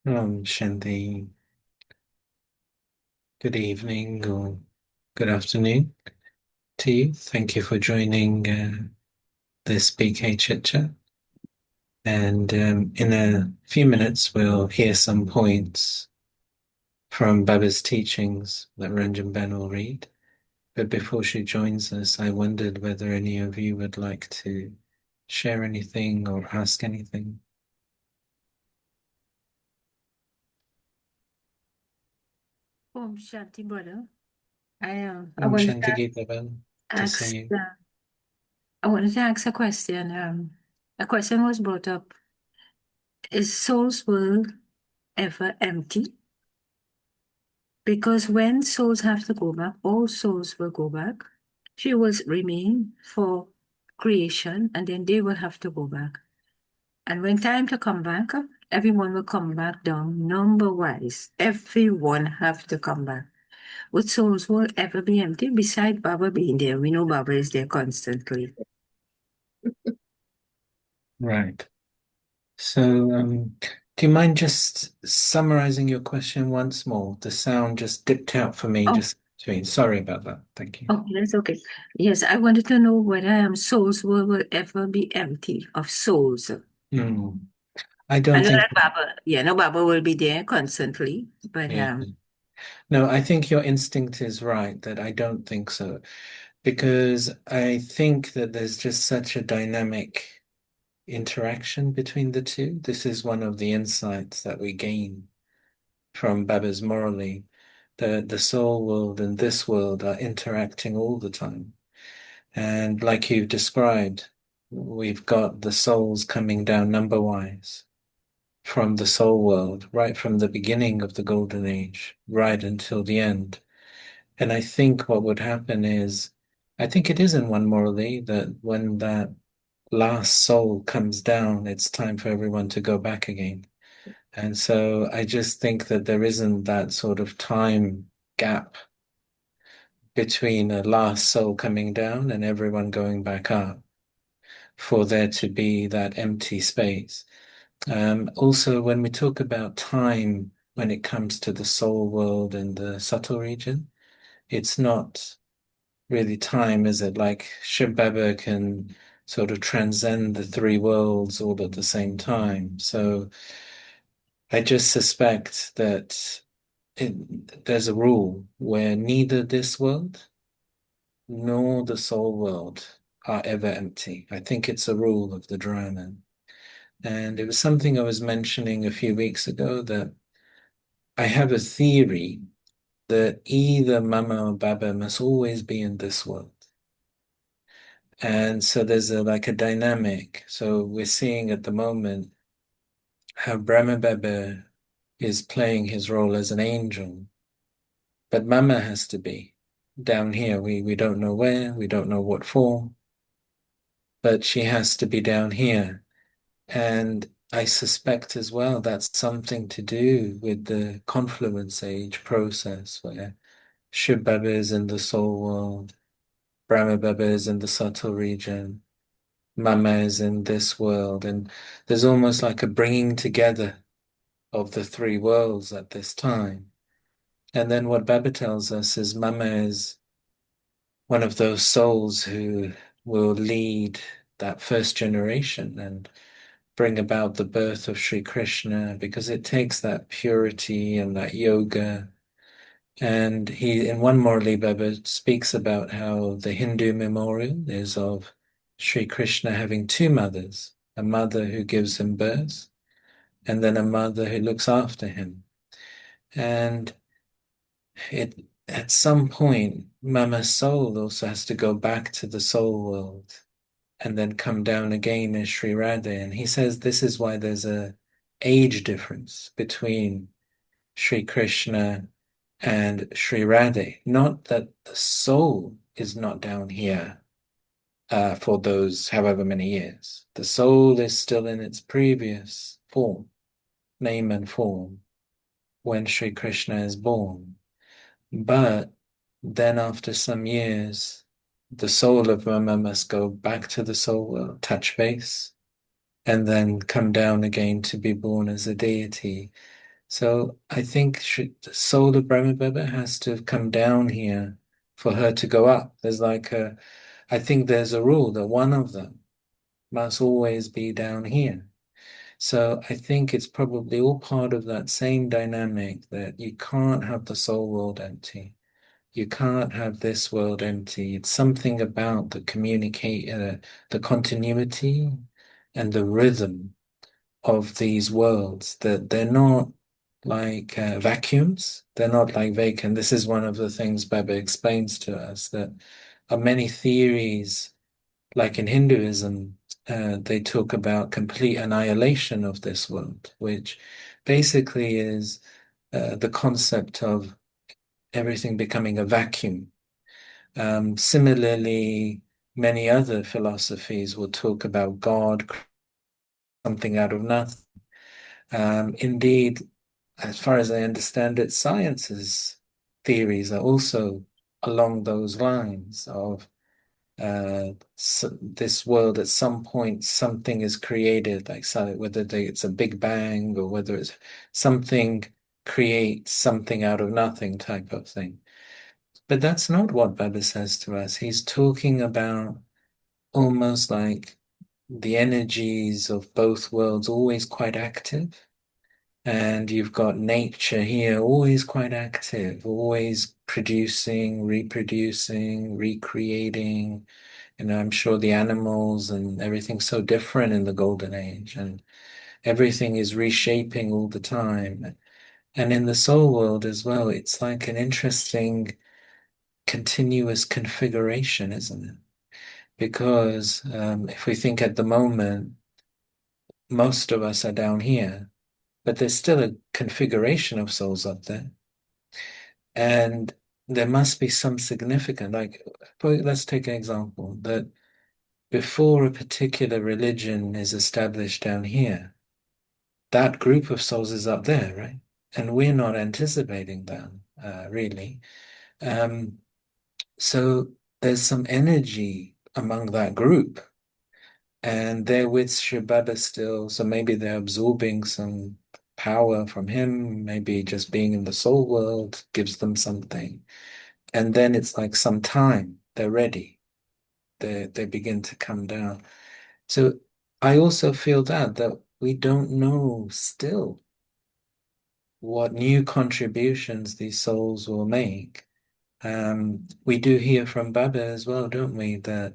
Shanti, good evening or good afternoon to you. Thank you for joining this BK Chit Chat. And in a few minutes, we'll hear some points from Baba's teachings that Ranjan Ben will read. But before she joins us, I wondered whether any of you would like to share anything or ask anything. Shanti, brother. I wanted Shanti to Gita Ben, to see ask. you. I wanted to ask a question. A question was brought up: Is Soul's world ever empty? Because when souls have to go back, all souls will go back. She will remain for creation, and then they will have to go back. And when time to come back, everyone will come back down number wise. Everyone have to come back. Would souls will ever be empty? Beside Baba being there, we know Baba is there constantly. Right. So, do you mind just summarizing your question once more? The sound just dipped out for me Oh, just between. Sorry about that. Thank you. oh, that's okay. Yes, I wanted to know whether souls will ever be empty of souls. Hmm. I I don't know think, that Baba, no, Baba will be there constantly, but yeah. No, I think your instinct is right that I don't think so, because I think that there's just such a dynamic interaction between the two. This is one of the insights that we gain from Baba's morally. The soul world and this world are interacting all the time. And like you've described, we've got the souls coming down number wise from the soul world, right from the beginning of the golden age, right until the end. And I think what would happen is, I think it is in one morally that when that last soul comes down, it's time for everyone to go back again. And so I just think that there isn't that sort of time gap between a last soul coming down and everyone going back up, for there to be that empty space. Also, when we talk about time, when it comes to the soul world and the subtle region, it's not really time, is it? Like Shiv Baba can sort of transcend the three worlds all at the same time. So I just suspect that there's a rule where neither this world nor the soul world are ever empty. I think it's a rule of the Dharana. And it was something I was mentioning a few weeks ago that I have a theory that either Mama or Baba must always be in this world. And so there's like a dynamic. So we're seeing at the moment how Brahma Baba is playing his role as an angel, but Mama has to be down here. We don't know where, we don't know what form, but she has to be down here. And I suspect as well that's something to do with the confluence age process where Shiv Baba is in the soul world, Brahma Baba is in the subtle region, Mama is in this world, and there's almost like a bringing together of the three worlds at this time. And then what Baba tells us is Mama is one of those souls who will lead that first generation and bring about the birth of Sri Krishna, because it takes that purity and that yoga. And he, in one Murli, Baba speaks about how the Hindu memorial is of Sri Krishna having two mothers, a mother who gives him birth, and then a mother who looks after him. And it, at some point, Mama's soul also has to go back to the soul world and then come down again as Sri Radha. And he says this is why there's a age difference between Sri Krishna and Sri Radha. Not that the soul is not down here for those however many years. The soul is still in its previous form, name and form, when Sri Krishna is born. But then after some years, the soul of Mama must go back to the soul world, touch base, and then come down again to be born as a deity. So I think the soul of Brahma Baba has to have come down here for her to go up. I think there's a rule that one of them must always be down here. So I think it's probably all part of that same dynamic that you can't have the soul world empty. You can't have this world empty. It's something about the continuity and the rhythm of these worlds that they're not like vacuums. They're not like vacant. This is one of the things Baba explains to us that are many theories, like in Hinduism, they talk about complete annihilation of this world, which basically is the concept of everything becoming a vacuum. Similarly, many other philosophies will talk about God, something out of nothing. Indeed, as far as I understand it, science's theories are also along those lines of this world at some point something is created, like so, it's a big bang or whether it's something creates something out of nothing type of thing. But that's not what Baba says to us. He's talking about almost like the energies of both worlds always quite active. And you've got nature here always quite active, always producing, reproducing, recreating. I'm sure the animals and everything's so different in the golden age, and everything is reshaping all the time. And in the soul world as well, it's like an interesting continuous configuration, isn't it? Because if we think at the moment, most of us are down here, but there's still a configuration of souls up there. And there must be some significant, like, let's take an example that before a particular religion is established down here, that group of souls is up there, right? And we're not anticipating that, really. Um, so there's some energy among that group, and they're with Shibaba still. So maybe they're absorbing some power from him. Maybe just being in the soul world gives them something. And then it's like some time, they're ready. They begin to come down. So I also feel that we don't know still what new contributions these souls will make. We do hear from Baba as well, don't we, that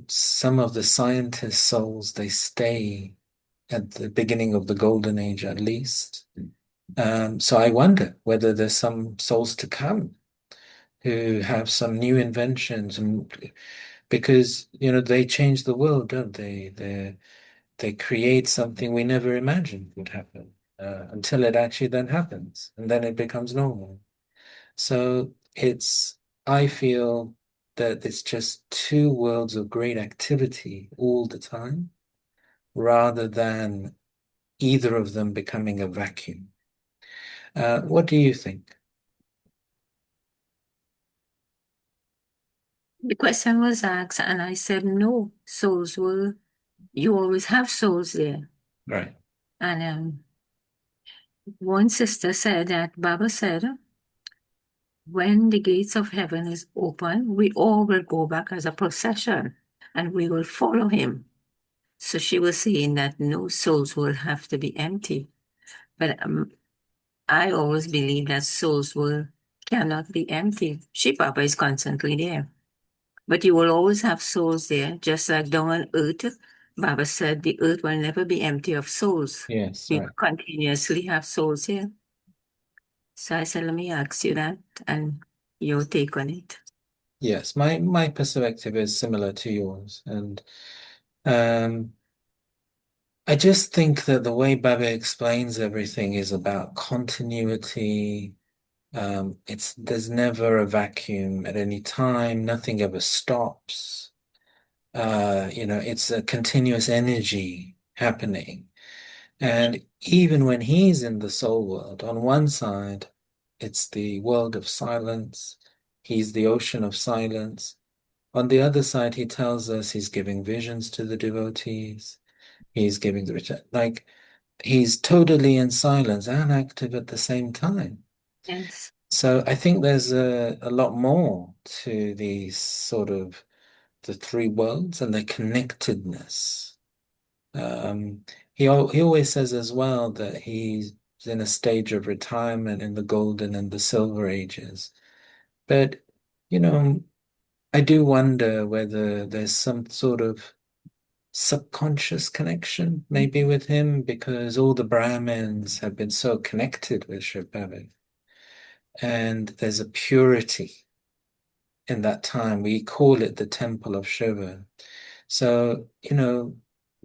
some of the scientist souls they stay at the beginning of the golden age at least. So I wonder whether there's some souls to come who have some new inventions, and because they change the world, don't they? They create something we never imagined would happen until it actually then happens, and then it becomes normal. So I feel that it's just two worlds of great activity all the time, rather than either of them becoming a vacuum. What do you think? The question was asked, and I said, no, you always have souls there. Right. And one sister said that Baba said, when the gates of heaven is open, we all will go back as a procession and we will follow him. So she was saying that no souls will have to be empty. But I always believe that cannot be empty. She Baba is constantly there. But you will always have souls there, just like down on earth. Baba said the earth will never be empty of souls. Yes, We right. will continuously have souls here. So I said, let me ask you that and your take on it. Yes, my perspective is similar to yours, and um, I just think that the way Baba explains everything is about continuity. There's never a vacuum at any time. Nothing ever stops. It's a continuous energy happening. And even when he's in the soul world, on one side, it's the world of silence. He's the ocean of silence. On the other side, he tells us he's giving visions to the devotees. He's giving the return. Like, he's totally in silence and active at the same time. Yes. So I think there's a lot more to these sort of the three worlds and their connectedness. Um, he always says as well that he's in a stage of retirement in the golden and the silver ages. But, you know, I do wonder whether there's some sort of subconscious connection maybe with him because all the Brahmins have been so connected with Shiv Baba. And there's a purity in that time. We call it the Temple of Shiva. So,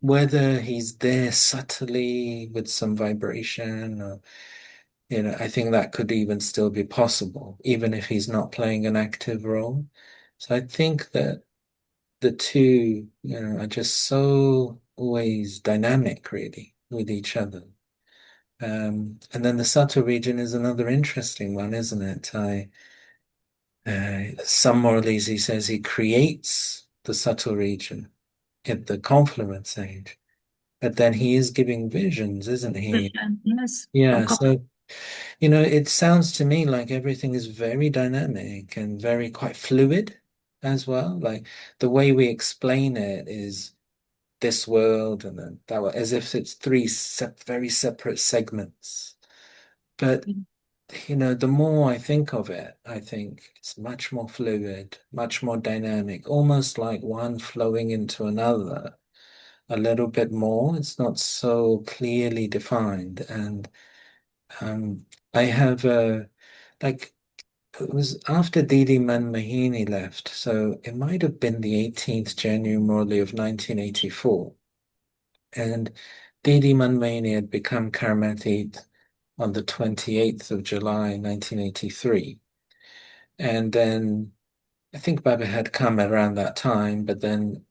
whether he's there subtly with some vibration or, I think that could even still be possible, even if he's not playing an active role. So I think that the two, are just so always dynamic, really, with each other. And then the subtle region is another interesting one, isn't it? Some Morley's, he says he creates the subtle region at the confluence age, but then he is giving visions, isn't he? Vision, yes. From Yeah, couple. so, it sounds to me like everything is very dynamic and very quite fluid as well. Like the way we explain it is this world and then that world, as if it's three very separate segments. But the more I think of it, I think it's much more fluid, much more dynamic, almost like one flowing into another a little bit more. It's not so clearly defined. And um, I have like, it was after Didi Manmohini left, so it might have been the 18th January morally of 1984. And Didi Manmohini had become Karmatit on the 28th of July, 1983. And then I think Baba had come around that time, but then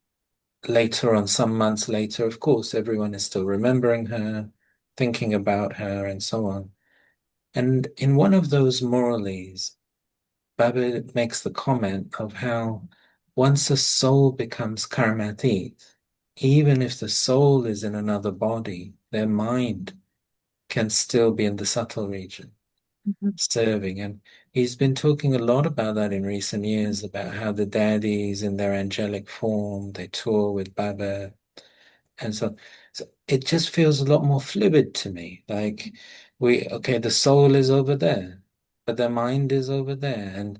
later on, some months later, of course, everyone is still remembering her, thinking about her, and so on. And in one of those Murlis, Baba makes the comment of how once a soul becomes karmatit, even if the soul is in another body, their mind can still be in the subtle region, Mhm. serving. And he's been talking a lot about that in recent years, about how the daddies in their angelic form, they tour with Baba. And so it just feels a lot more fluid to me. Like okay, the soul is over there, but their mind is over there. And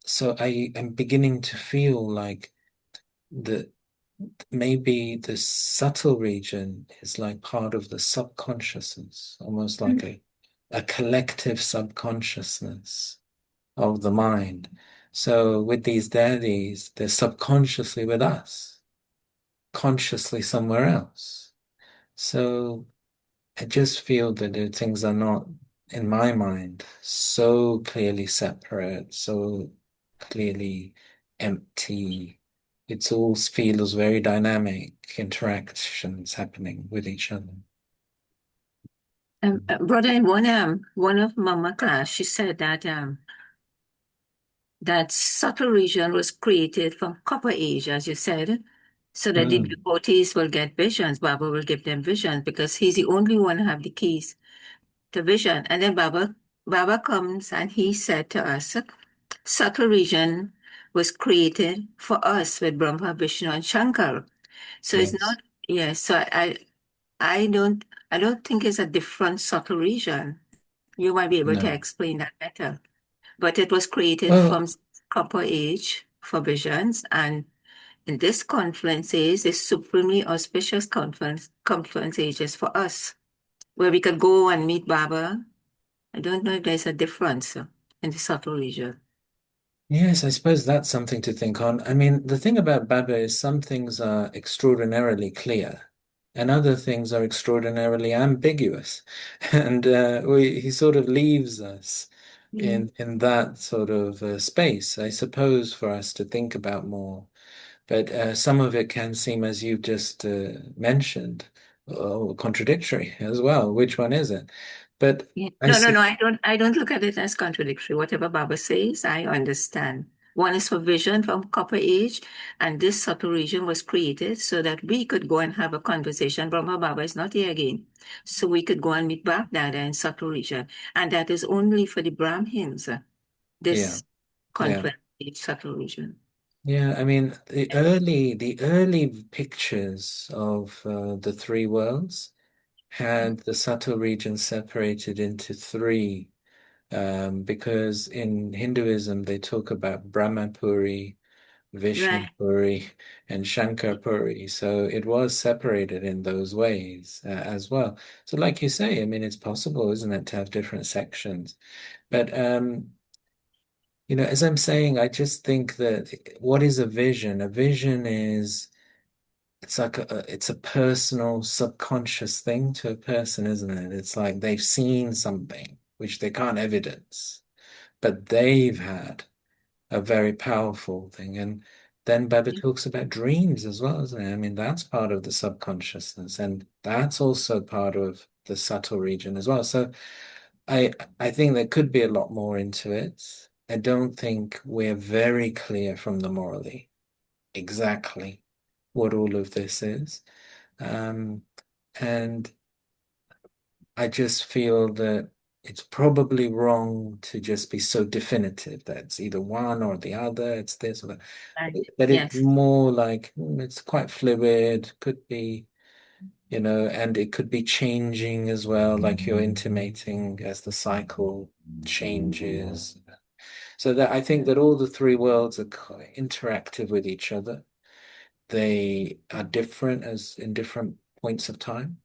so I am beginning to feel like the maybe the subtle region is like part of the subconsciousness, almost like a collective subconsciousness of the mind. So with these daddies, they're subconsciously with us, consciously somewhere else. So I just feel that things are not, in my mind, so clearly separate, so clearly empty. It all feels very dynamic interactions happening with each other. Brother, in one of Mama class, she said that that subtle region was created from Copper Age, as you said, so that the Mm, devotees will get visions. Baba will give them visions because he's the only one who have the keys to vision. And then Baba comes and he said to us, subtle region was created for us with Brahma, Vishnu, and Shankar. So it's yes. not, yes. So I I don't think it's a different subtle region. You might be able to No. explain that better. But it was created Well, from Copper Age for visions, and in this confluence age is supremely auspicious confluence ages for us, where we could go and meet Baba. I don't know if there's a difference in the subtle region. yes, I suppose that's something to think on. I mean, the thing about Baba is some things are extraordinarily clear and other things are extraordinarily ambiguous. And he sort of leaves us Yeah. in that sort of space, I suppose, for us to think about more. But some of it can seem, as you've just mentioned, contradictory as well. Which one is it? But Yeah. I No, see. I don't look at it as contradictory. Whatever Baba says, I understand. One is for vision from Copper Age, and this subtle region was created so that we could go and have a conversation. Brahma Baba is not here again. So we could go and meet Baghdad in subtle region. And that is only for the Brahmins, Yeah, this yeah. conquest subtle region. Yeah, I mean, the early pictures of the three worlds had the subtle region separated into three, because in Hinduism they talk about Brahmapuri, Right. Vishnupuri, and Shankarpuri. So it was separated in those ways as well. So, like you say, I mean, it's possible, isn't it, to have different sections? But as I'm saying, I just think that what is a vision? A vision is it's like it's a personal, subconscious thing to a person, isn't it? It's like they've seen something which they can't evidence, but they've had a very powerful thing. And then Baba talks about dreams as well, isn't it? I mean, that's part of the subconsciousness, and that's also part of the subtle region as well. So I I think there could be a lot more into it. I don't think we're very clear from the morally exactly what all of this is. Um, and I just feel that it's probably wrong to just be so definitive that it's either one or the other, it's this or that. Right. But it's Yes. more like it's quite fluid, could be, and it could be changing as well, like you're intimating as the cycle changes. So that I think that all the three worlds are interactive with each other. They are different as in different points of time.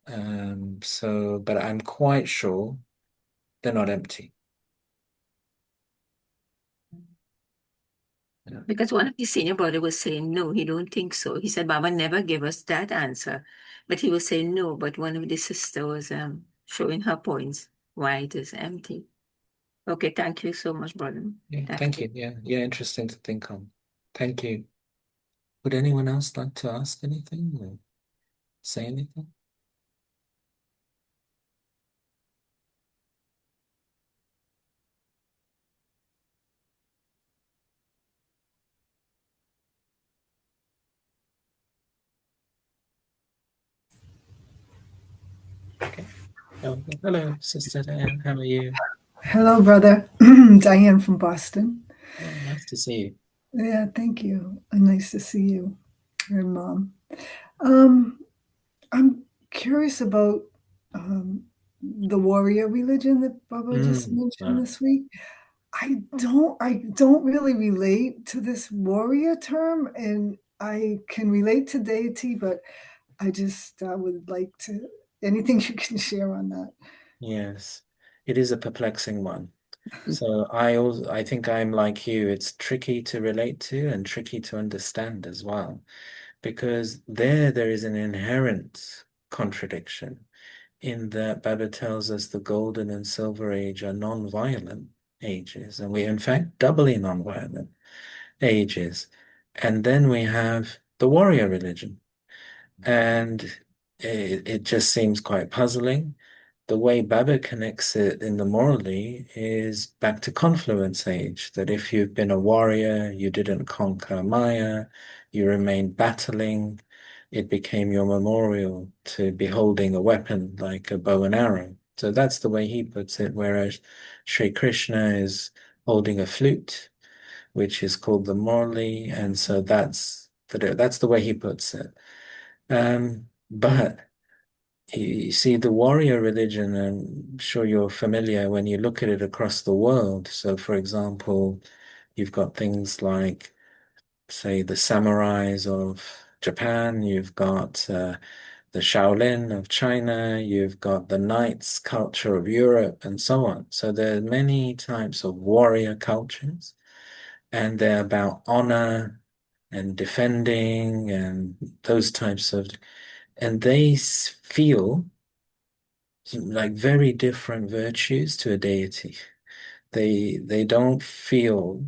But I'm quite sure they're not empty. Yeah. Because one of the senior brother was saying, no, he don't think so. He said, Baba never gave us that answer. But he was saying no, but one of the sister was showing her points why it is empty. Okay, thank you so much, brother. Yeah, Thank thank you. you. Yeah, yeah, interesting to think on. Thank you. Would anyone else like to ask anything or say anything? Okay. Oh, hello, Sister Diane. How are you? Hello, brother. Diane from Boston. Oh, nice to see you. Yeah, thank you. Nice to see you and mom. Um, I'm curious about the warrior religion that Baba just mentioned Wow. this week. I don't really relate to this warrior term, and I can relate to deity, but I just would like to anything you can share on that. Yes, it is a perplexing one. So I think I'm like you. It's tricky to relate to and tricky to understand as well, because there is an inherent contradiction in that Baba tells us the golden and silver age are non-violent ages, and we're in fact doubly non-violent ages. And then we have the warrior religion, and it just seems quite puzzling. The way Baba connects it in the morally is back to confluence age, that if you've been a warrior, you didn't conquer Maya, you remained battling, it became your memorial to be holding a weapon like a bow and arrow. So that's the way he puts it, whereas Sri Krishna is holding a flute, which is called the morali, and so that's the way he puts it. But you see, the warrior religion, I'm sure you're familiar when you look at it across the world. So, for example, you've got things like, say, the samurais of Japan, you've got the Shaolin of China, you've got the knights culture of Europe, and so on. So, there are many types of warrior cultures, and they're about honor and defending and those types of, and they feel like very different virtues to a deity. They don't feel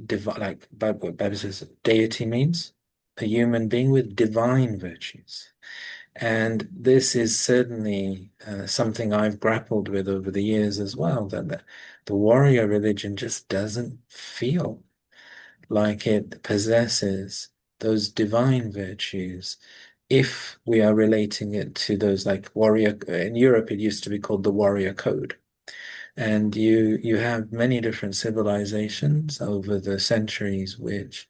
divine, like Bible says deity means a human being with divine virtues. And this is certainly something I've grappled with over the years as well, that the warrior religion just doesn't feel like it possesses those divine virtues. If we are relating it to those like warrior, in Europe, it used to be called the warrior code. And you have many different civilizations over the centuries, which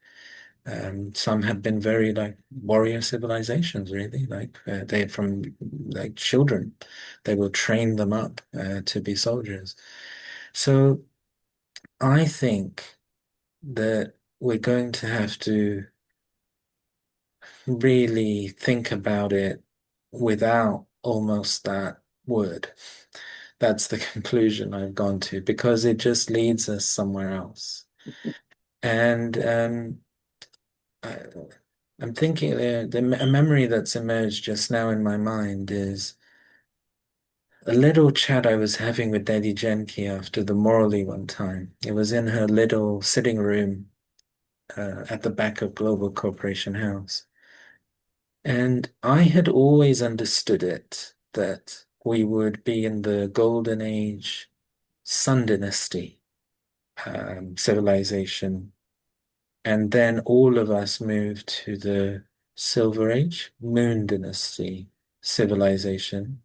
some have been very like warrior civilizations, really. Like they from like children, they will train them up to be soldiers. So I think that we're going to have to really think about it without almost that word. That's the conclusion I've gone to because it just leads us somewhere else. And I, I'm thinking a memory that's emerged just now in my mind is a little chat I was having with Daddy Genki after the Morley one time. It was in her little sitting room at the back of Global Corporation House. And I had always understood it that we would be in the Golden Age Sun Dynasty civilization. And then all of us moved to the Silver Age, Moon Dynasty civilization.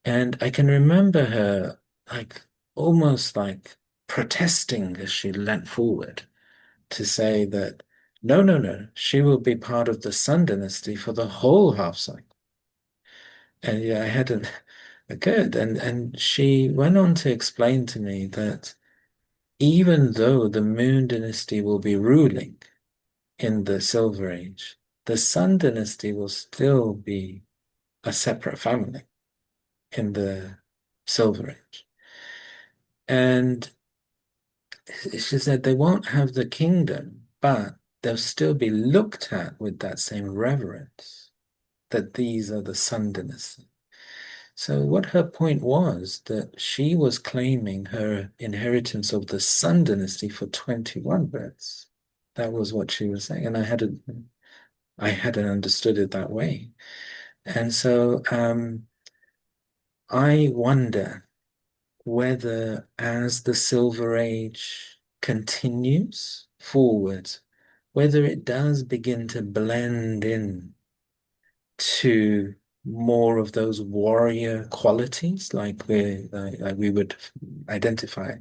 And I can remember her like almost like protesting as she leant forward to say that no, no, no, she will be part of the Sun Dynasty for the whole half cycle. And yeah, I hadn't occurred. And she went on to explain to me that even though the Moon Dynasty will be ruling in the Silver Age, the Sun Dynasty will still be a separate family in the Silver Age. And she said they won't have the kingdom, but they'll still be looked at with that same reverence that these are the Sun Dynasty. So what her point was that she was claiming her inheritance of the Sun Dynasty for 21 births. That was what she was saying, and I hadn't understood it that way. And so I wonder whether as the Silver Age continues forward, whether it does begin to blend in to more of those warrior qualities, like we would identify,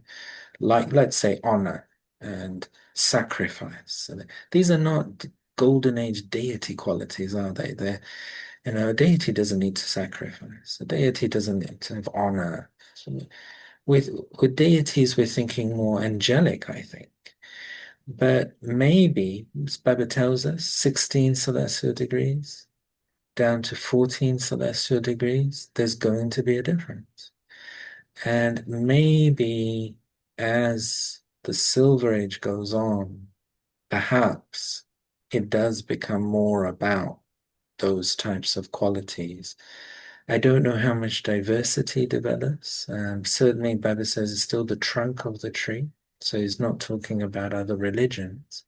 like let's say honor and sacrifice. So these are not golden age deity qualities, are they? A deity doesn't need to sacrifice. A deity doesn't need to have honor. So with deities, we're thinking more angelic, I think. But maybe, as Baba tells us, 16 celestial degrees down to 14 celestial degrees, there's going to be a difference. And maybe as the Silver Age goes on, perhaps it does become more about those types of qualities. I don't know how much diversity develops. Certainly, Baba says it's still the trunk of the tree. So he's not talking about other religions.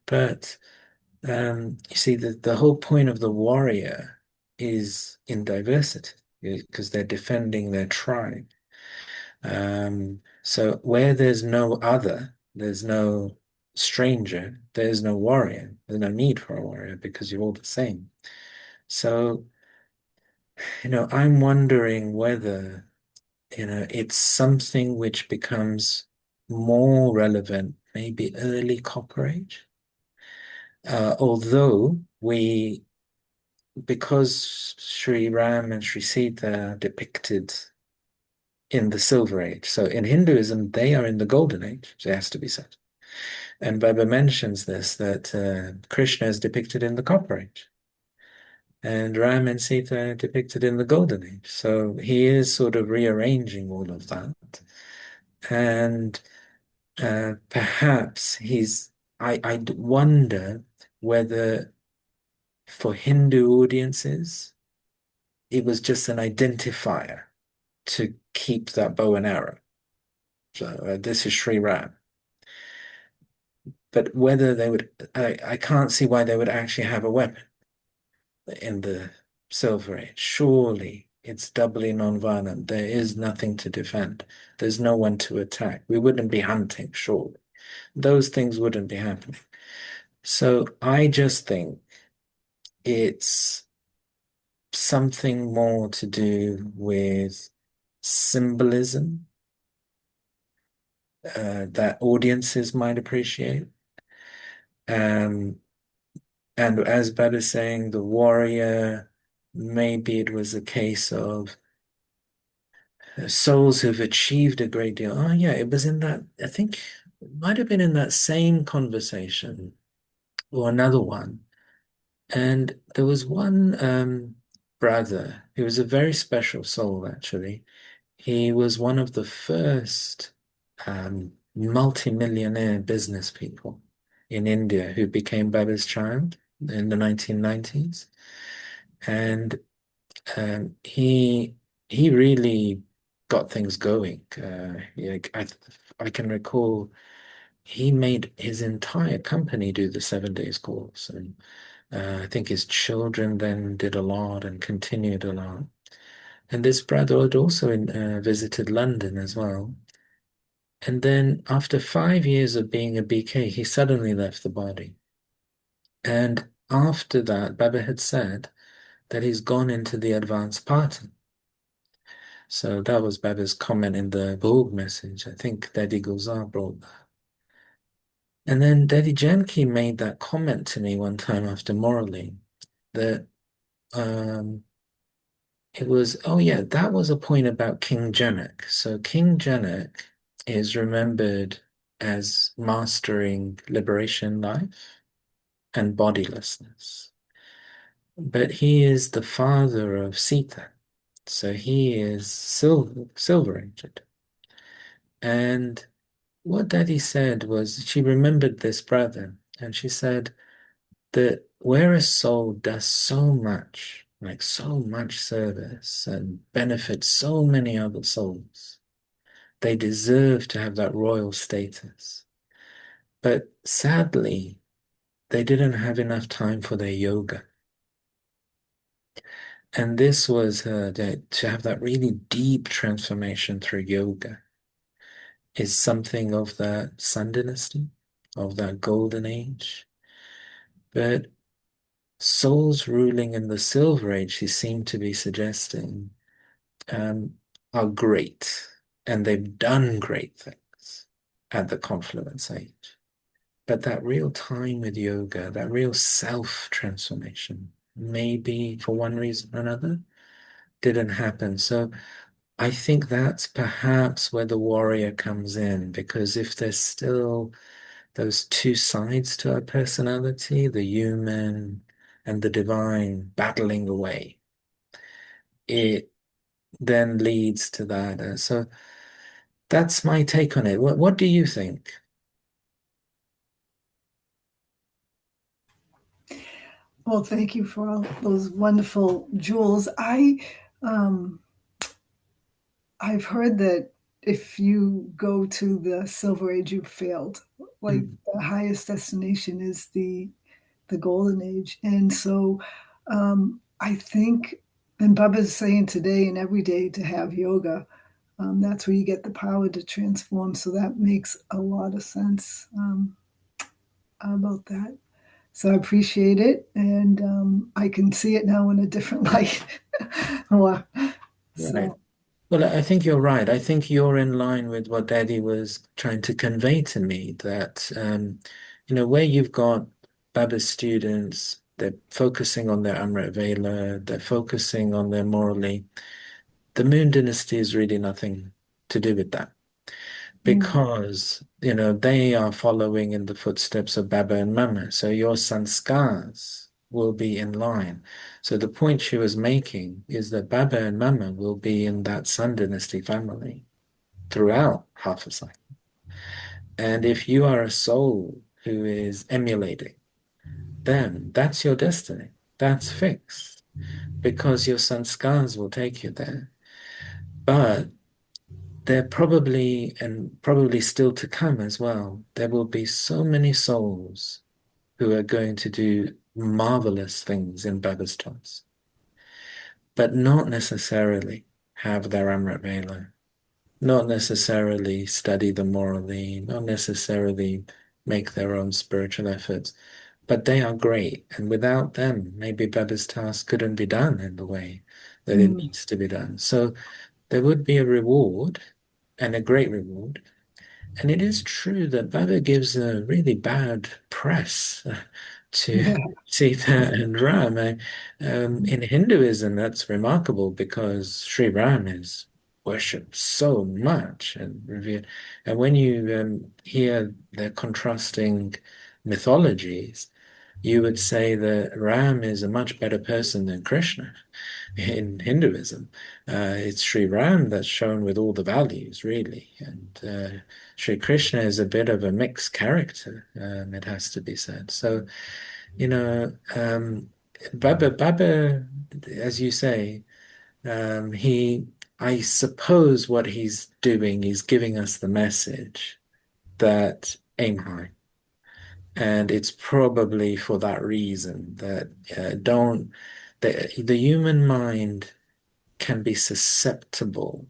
But you see, the whole point of the warrior is in diversity because they're defending their tribe. So where there's no other, there's no stranger, there's no warrior. There's no need for a warrior because you're all the same. So, I'm wondering whether, it's something which becomes more relevant, maybe early Copper Age. Although because Sri Ram and Sri Sita are depicted in the Silver Age, so in Hinduism, they are in the Golden Age, so it has to be said. And Baba mentions this, that Krishna is depicted in the Copper Age. And Ram and Sita are depicted in the Golden Age. So he is sort of rearranging all of that. And perhaps I wonder whether for Hindu audiences, it was just an identifier to keep that bow and arrow. So this is Sri Ram. But whether they would, I can't see why they would actually have a weapon in the Silver Age. Surely it's doubly non-violent. There is nothing to defend. There's no one to attack. We wouldn't be hunting, surely. Those things wouldn't be happening. So I just think it's something more to do with symbolism that audiences might appreciate. Um, and as Bab is saying, the warrior, maybe it was a case of souls who've achieved a great deal. Oh, yeah, it was in that, I think it might have been in that same conversation or another one. And there was one brother who was a very special soul, actually. He was one of the first multi-millionaire business people in India who became Baba's child in the 1990s. And he really got things going. Yeah, I can recall he made his entire company do the 7 days course, and I think his children then did a lot and continued a lot. And this brother had also visited London as well. And then after 5 years of being a BK, he suddenly left the body. And after that, Baba had said that he's gone into the advanced party. So that was Baba's comment in the Vogue message. I think Daddy Gulzar brought that. And then Daddy Janki made that comment to me one time after Morally that um, it was, oh yeah, that was a point about King Janak. So King Janak is remembered as mastering liberation life and bodilessness. But he is the father of Sita. So he is silver-aged. And what Daddy said was she remembered this brother, and she said that where a soul does so much, like so much service and benefits so many other souls, they deserve to have that royal status. But sadly, they didn't have enough time for their yoga. And this was to have that really deep transformation through yoga is something of that Sun Dynasty, of that golden age. But souls ruling in the Silver Age, he seemed to be suggesting, are great, and they've done great things at the Confluence Age. But that real time with yoga, that real self-transformation, maybe for one reason or another, didn't happen. So I think that's perhaps where the warrior comes in, because if there's still those two sides to our personality, the human and the divine battling away, it then leads to that. So that's my take on it. What do you think? Well, thank you for all those wonderful jewels. Um, I've heard that if you go to the Silver Age, you've failed. Like Mm, the highest destination is the Golden Age, and so I think, and Baba's saying today and every day to have yoga. That's where you get the power to transform. So that makes a lot of sense about that. So I appreciate it, and I can see it now in a different light. Well, right. so Well, I think you're right. I think you're in line with what Daddy was trying to convey to me that, where you've got Baba's students, they're focusing on their Amrit Vela, they're focusing on their morally. The Moon Dynasty is really nothing to do with that mm, because, they are following in the footsteps of Baba and Mama. So your sanskars will be in line. So the point she was making is that Baba and Mama will be in that Sun Dynasty family throughout half a cycle. And if you are a soul who is emulating them, that's your destiny. That's fixed because your sanskars will take you there. But there probably, and probably still to come as well, there will be so many souls who are going to do marvelous things in Baba's class. but not necessarily have their Amrit Vela, not necessarily study the morally, not necessarily make their own spiritual efforts, but they are great. And without them, maybe Baba's task couldn't be done in the way that it Mm. needs to be done. So there would be a reward and a great reward. And it is true that Baba gives a really bad press to Yeah. Sita and Ram. In Hinduism, that's remarkable because Sri Ram is worshipped so much and revered. And when you hear the contrasting mythologies, you would say that Ram is a much better person than Krishna in Hinduism. It's Sri Ram that's shown with all the values, really. And Sri Krishna is a bit of a mixed character, it has to be said. So, you know, Baba, as you say, I suppose what he's doing is giving us the message that aim high. And it's probably for that reason that don't the human mind can be susceptible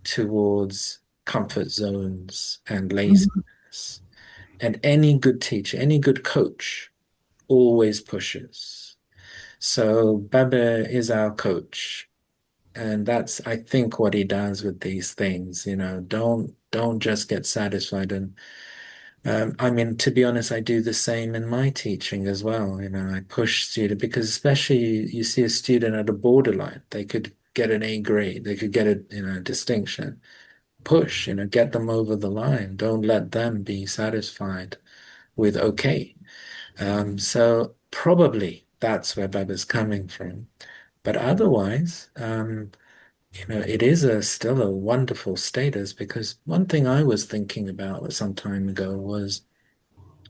towards comfort zones and Mhm. laziness. And any good teacher, any good coach always pushes. So Baba is our coach. And that's, I think, what he does with these things. Don't just get satisfied. And I mean, to be honest, I do the same in my teaching as well. I push student because especially you see a student at a borderline, they could get an A grade, they could get a distinction. Push, get them over the line. Don't let them be satisfied with okay. So probably that's where Baba's coming from. But otherwise, it is still a wonderful status because one thing I was thinking about some time ago was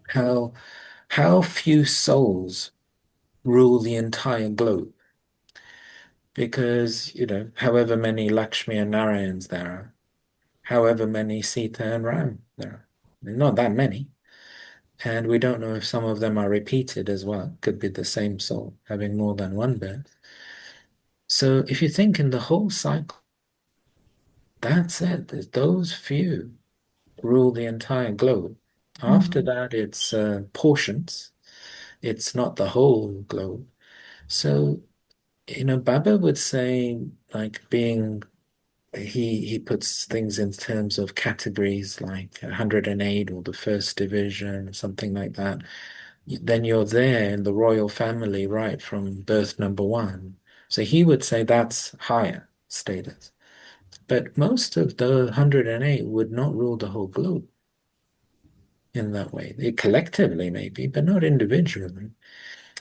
how how few souls rule the entire globe. Because, however many Lakshmi and Narayans there are, however many Sita and Ram there are. Not that many. And we don't know if some of them are repeated as well. Could be the same soul having more than one birth. So if you think in the whole cycle, that's it. Those few rule the entire globe. After Mhm. that, it's portions. It's not the whole globe. So, Baba would say, like being he puts things in terms of categories like 108 or the first division, something like that. Then you're there in the royal family right from birth number one. So he would say that's higher status. But most of the 108 would not rule the whole globe in that way. They collectively maybe, but not individually.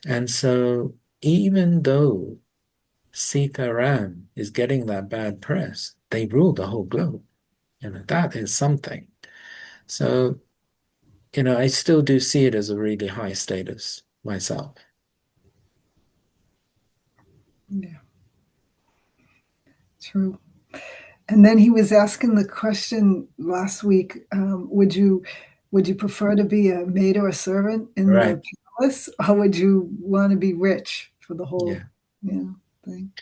And so even though Sitaram is getting that bad press, they rule the whole globe. That is something. So, I still do see it as a really high status myself. Yeah, true. And then he was asking the question last week, would you prefer to be a maid or a servant in Right. the palace, or would you want to be rich for the whole, Yeah. thing?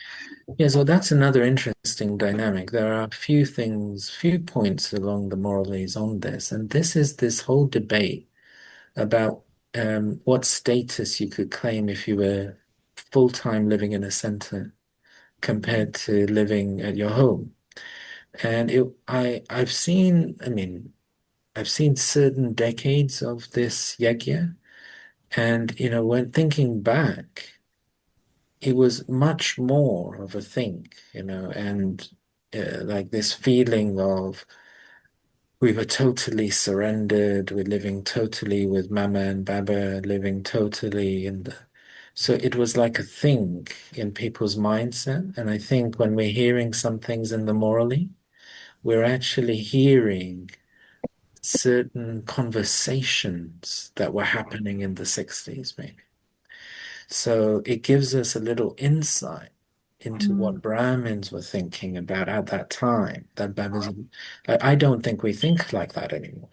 Yeah, so that's another interesting dynamic. There are a few things, few points along the morals on this, and this is this whole debate about what status you could claim if you were full-time living in a center compared to living at your home. And I've seen certain decades of this yagya, and when thinking back, it was much more of a thing, and like this feeling of we were totally surrendered, we're living totally with Mama and Baba, living totally in the. So it was like a thing in people's mindset. And I think when we're hearing some things in the morally, we're actually hearing certain conversations that were happening in the 60s, maybe. So it gives us a little insight into Mm. what Brahmins were thinking about at that time. That Babism, I don't think we think like that anymore.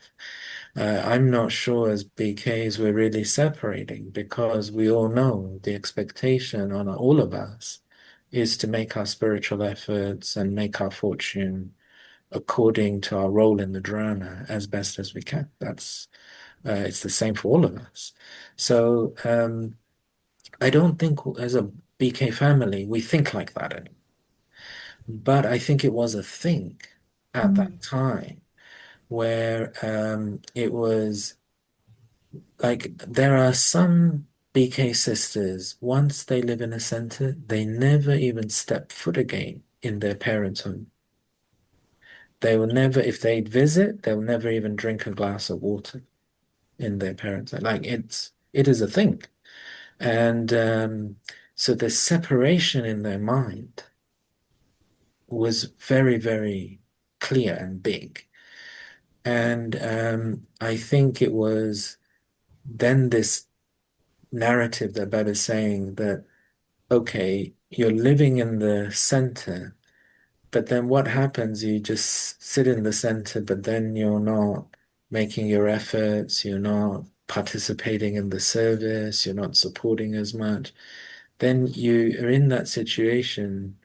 I'm not sure as BKs we're really separating because we all know the expectation on all of us is to make our spiritual efforts and make our fortune according to our role in the drama as best as we can. That's it's the same for all of us. So I don't think as a BK family we think like that anymore. But I think it was a thing at that Mm. time where it was like there are some BK sisters, once they live in a center, they never even step foot again in their parents' home. They will never, if they visit, they'll never even drink a glass of water in their parents' home. Like it is a thing. And so the separation in their mind was very, very clear and big. And I think it was then this narrative that Bab is saying that, okay, you're living in the center, but then what happens? You just sit in the center, but then you're not making your efforts, you're not participating in the service, you're not supporting as much. Then you are in that situation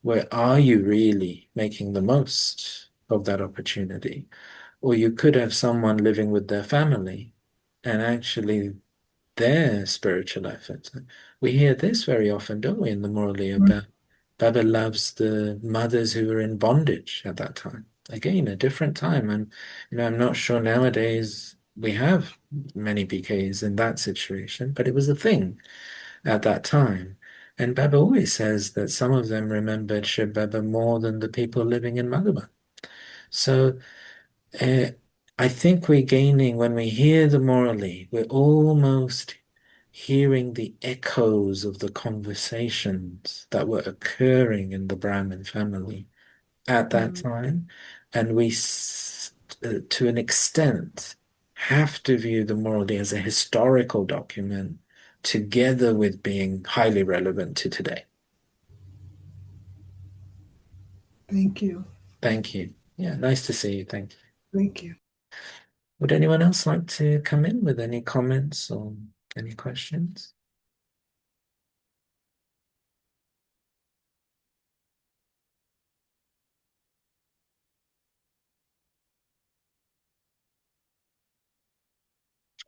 where are you really making the most of that opportunity? Or you could have someone living with their family and actually their spiritual efforts. We hear this very often, don't we, in the Morally about Baba loves the mothers who were in bondage at that time. Again, a different time. And, I'm not sure nowadays we have many BKs in that situation, but it was a thing at that time. And Baba always says that some of them remembered Shib Baba more than the people living in Magadan. So uh, I think we're gaining, when we hear the morally, we're almost hearing the echoes of the conversations that were occurring in the Brahmin family at that Mm. time. And we, to an extent, have to view the morally as a historical document together with being highly relevant to today. Thank you. Thank you. Yeah, nice to see you. Thank you. Thank you. Would anyone else like to come in with any comments or any questions?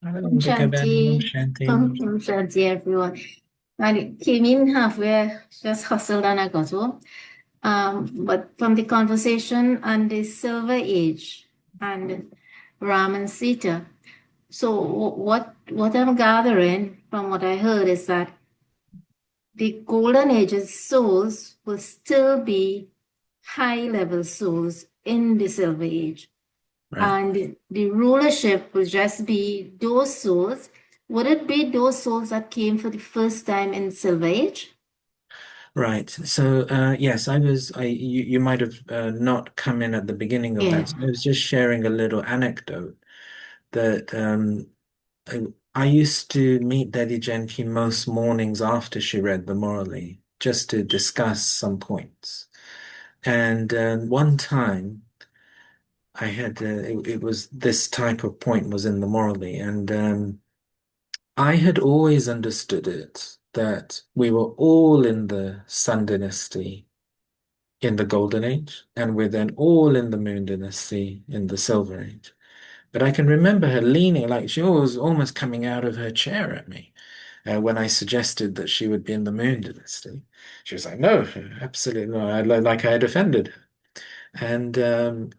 Hello, Om Shanti, Shanti. Shanti, everyone. I came in halfway, just hustled and I got home. But from the conversation on the Silver Age and Ram and Sita, so what I'm gathering from what I heard is that the Golden Age's souls will still be high level souls in the Silver Age. Right. And the rulership will just be those souls. Would it be those souls that came for the first time in Silver Age? Right. So, yes, you might have not come in at the beginning of Yeah. that. So I was just sharing a little anecdote that I used to meet Dedi Janki most mornings after she read the Morally, just to discuss some points. And one time I had, it was this type of point was in the Morally, and I had always understood it that we were all in the Sun Dynasty in the Golden Age, and we're then all in the Moon Dynasty in the Silver Age. But I can remember her leaning, like she was almost coming out of her chair at me when I suggested that she would be in the Moon Dynasty. She was like, "No, absolutely not." Like I had offended her. And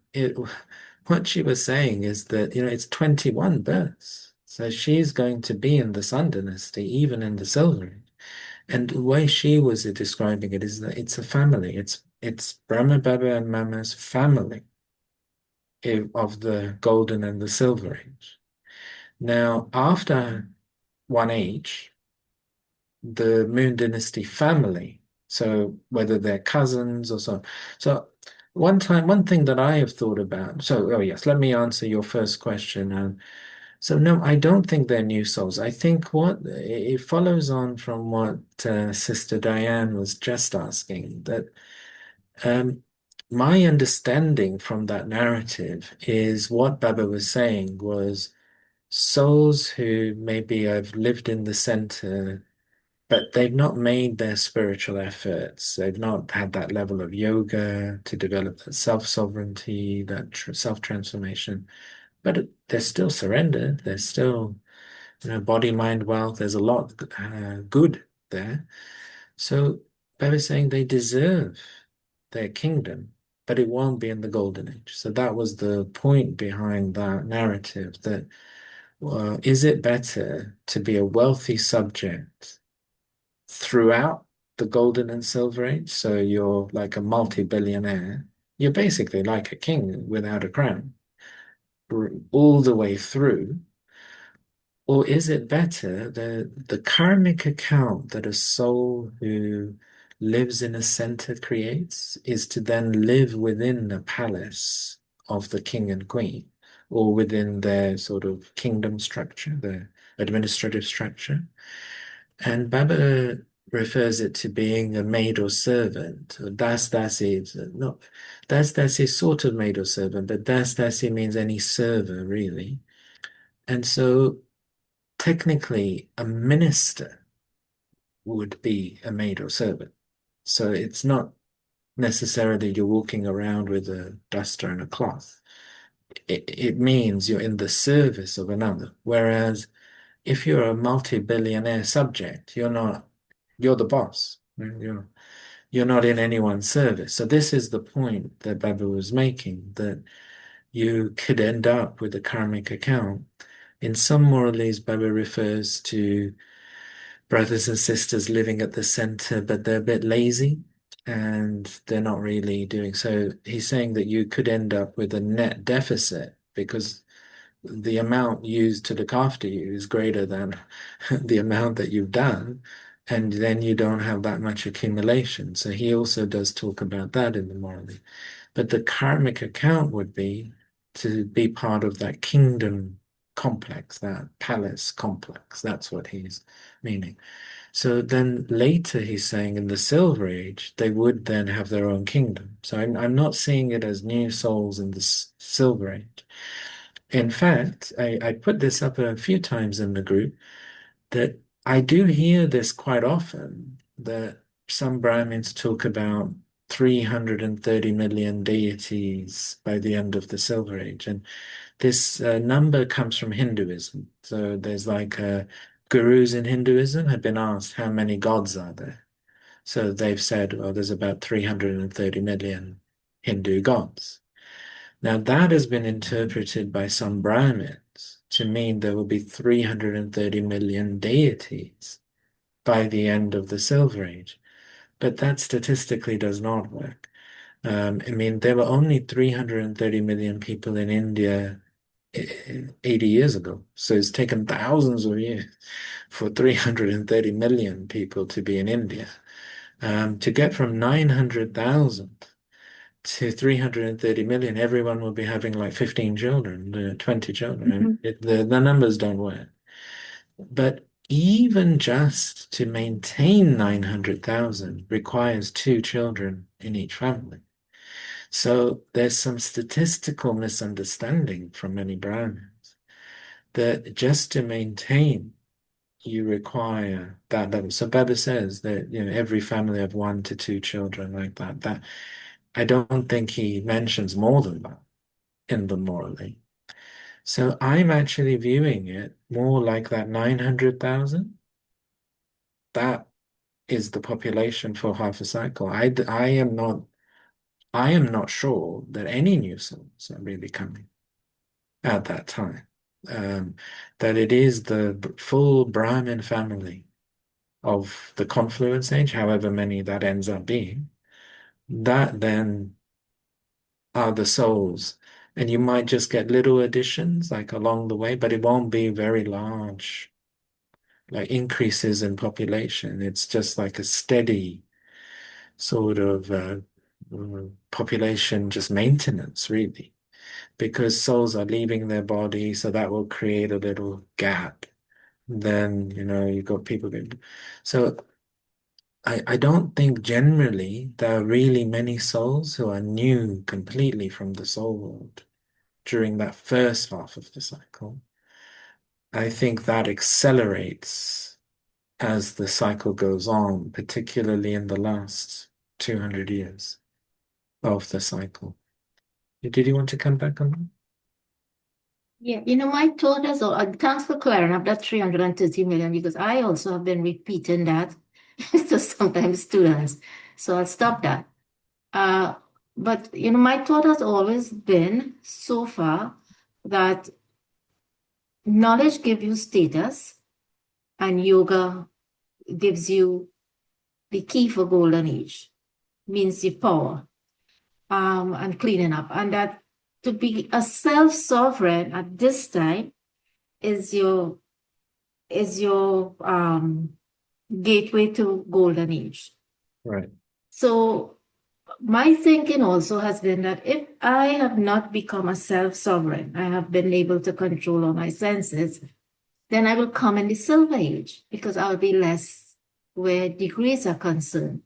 what she was saying is that, it's 21 births. So she's going to be in the Sun Dynasty, even in the Silver Age. And the way she was describing it is that it's a family. It's Brahma Baba and Mama's family of the Golden and the Silver Age. Now, after 1H, the Moon Dynasty family, so whether they're cousins or so. So one thing that I have thought about, so, oh yes, let me answer your first question. So no, I don't think they're new souls. I think what it follows on from what Sister Diane was just asking, that um, my understanding from that narrative is what Baba was saying was souls who maybe have lived in the center but they've not made their spiritual efforts. They've not had that level of yoga to develop that self-sovereignty, that self-transformation. But they're still surrendered. They're still, body, mind, wealth. There's a lot good there. So Baba's saying they deserve their kingdom, but it won't be in the golden age. So that was the point behind that narrative, that is it better to be a wealthy subject throughout the golden and silver age? So you're like a multi-billionaire. You're basically like a king without a crown all the way through. Or is it better the karmic account that a soul who lives in a center creates is to then live within a palace of the king and queen, or within their sort of kingdom structure, their administrative structure? And Baba refers it to being a maid or servant. Or dasdasi, not dasdasi sort of maid or servant, but dasdasi means any server really. And so technically a minister would be a maid or servant. So it's not necessarily you're walking around with a duster and a cloth. It means you're in the service of another. Whereas if you're a multi-billionaire subject, you're the boss. You're not in anyone's service. So this is the point that Baba was making, that you could end up with a karmic account. In some Muralis, Baba refers to brothers and sisters living at the center, but they're a bit lazy and they're not really doing so. He's saying that you could end up with a net deficit because the amount used to look after you is greater than the amount that you've done, and then you don't have that much accumulation. So he also does talk about that in the Morally. But the karmic account would be to be part of that kingdom complex, that palace complex. That's what he's meaning. So then later he's saying in the Silver Age, they would then have their own kingdom. So I'm not seeing it as new souls in the Silver Age. In fact, I put this up a few times in the group, that I do hear this quite often, that some Brahmins talk about 330 million deities by the end of the Silver Age. And this number comes from Hinduism. So there's like gurus in Hinduism have been asked how many gods are there. So they've said, well, there's about 330 million Hindu gods. Now that has been interpreted by some Brahmins to mean there will be 330 million deities by the end of the Silver Age. But that statistically does not work. I mean, there were only 330 million people in India 80 years ago. So it's taken thousands of years for 330 million people to be in India. To get from 900,000 to 330 million, everyone will be having like 15 children, 20 children. The numbers don't work. But even just to maintain 900,000 requires 2 children in each family. So there's some statistical misunderstanding from many Brahmins that just to maintain, you require that level. So Baba says that every family of 1 to 2 children like that. That I don't think he mentions more than that in the Morally. So I'm actually viewing it more like that 900,000. That is the population for half a cycle. I am not sure that any new souls are really coming at that time. That it is the full Brahmin family of the confluence age, however many that ends up being, that then are the souls. And you might just get little additions like along the way, but it won't be very large, like increases in population. It's just like a steady sort of population, just maintenance, really, because souls are leaving their body, so that will create a little gap. Then, you've got people going. So I don't think generally there are really many souls who are new completely from the soul world during that first half of the cycle. I think that accelerates as the cycle goes on, particularly in the last 200 years of the cycle. Did you want to come back on that? Yeah, my thought is, thanks for clearing up that 330 million, because I also have been repeating that to sometimes students. So I'll stop that. But my thought has always been so far that knowledge gives you status and yoga gives you the key for golden age, means the power, and cleaning up. And that to be a self-sovereign at this time is your gateway to golden age. Right. So my thinking also has been that if I have not become a self-sovereign, I have been able to control all my senses, then I will come in the silver age because I'll be less where degrees are concerned.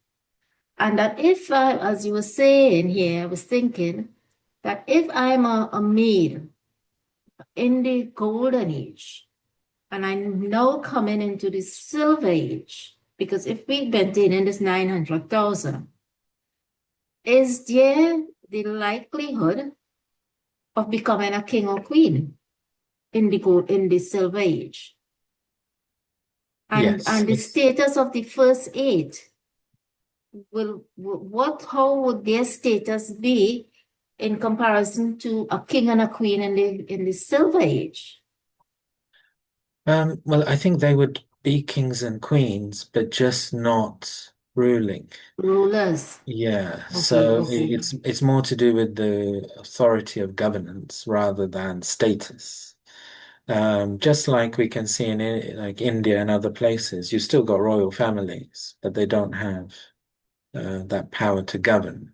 And that if I, as you were saying here, I was thinking that if I'm a maid in the golden age, and I'm now coming into the silver age, because if we maintain in this 900,000, is there the likelihood of becoming a king or queen in the silver age? And Yes. the status of the first eight how would their status be in comparison to a king and a queen in the silver age? Well, I think they would be kings and queens, but just not ruling. Rulers. Yeah, Okay, so okay. it's more to do with the authority of governance rather than status. Just like we can see in like India and other places, you still got royal families, but they don't have that power to govern.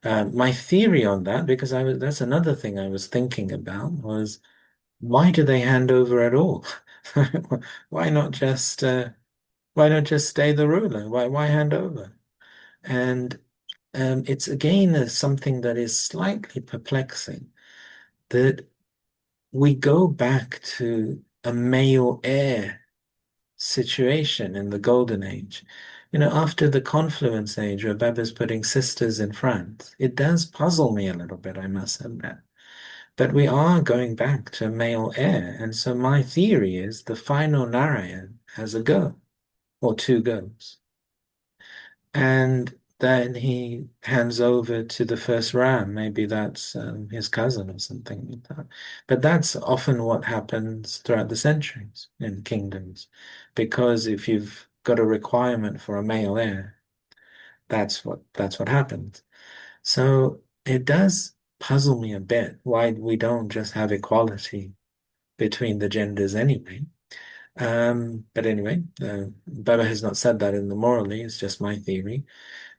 My theory on that, because that's another thing I was thinking about, was why do they hand over at all? Why not just stay the ruler? Why hand over? And it's again something that is slightly perplexing that we go back to a male heir situation in the Golden Age. After the Confluence Age, where Baba's putting sisters in France, it does puzzle me a little bit, I must admit. But we are going back to a male heir, and so my theory is the final Narayan has a girl or two girls. And then he hands over to the first ram. Maybe that's his cousin or something like that. But that's often what happens throughout the centuries in kingdoms, because if you've got a requirement for a male heir, that's what happens. So it does puzzle me a bit why we don't just have equality between the genders anyway. But anyway, Baba has not said that in the morally, it's just my theory.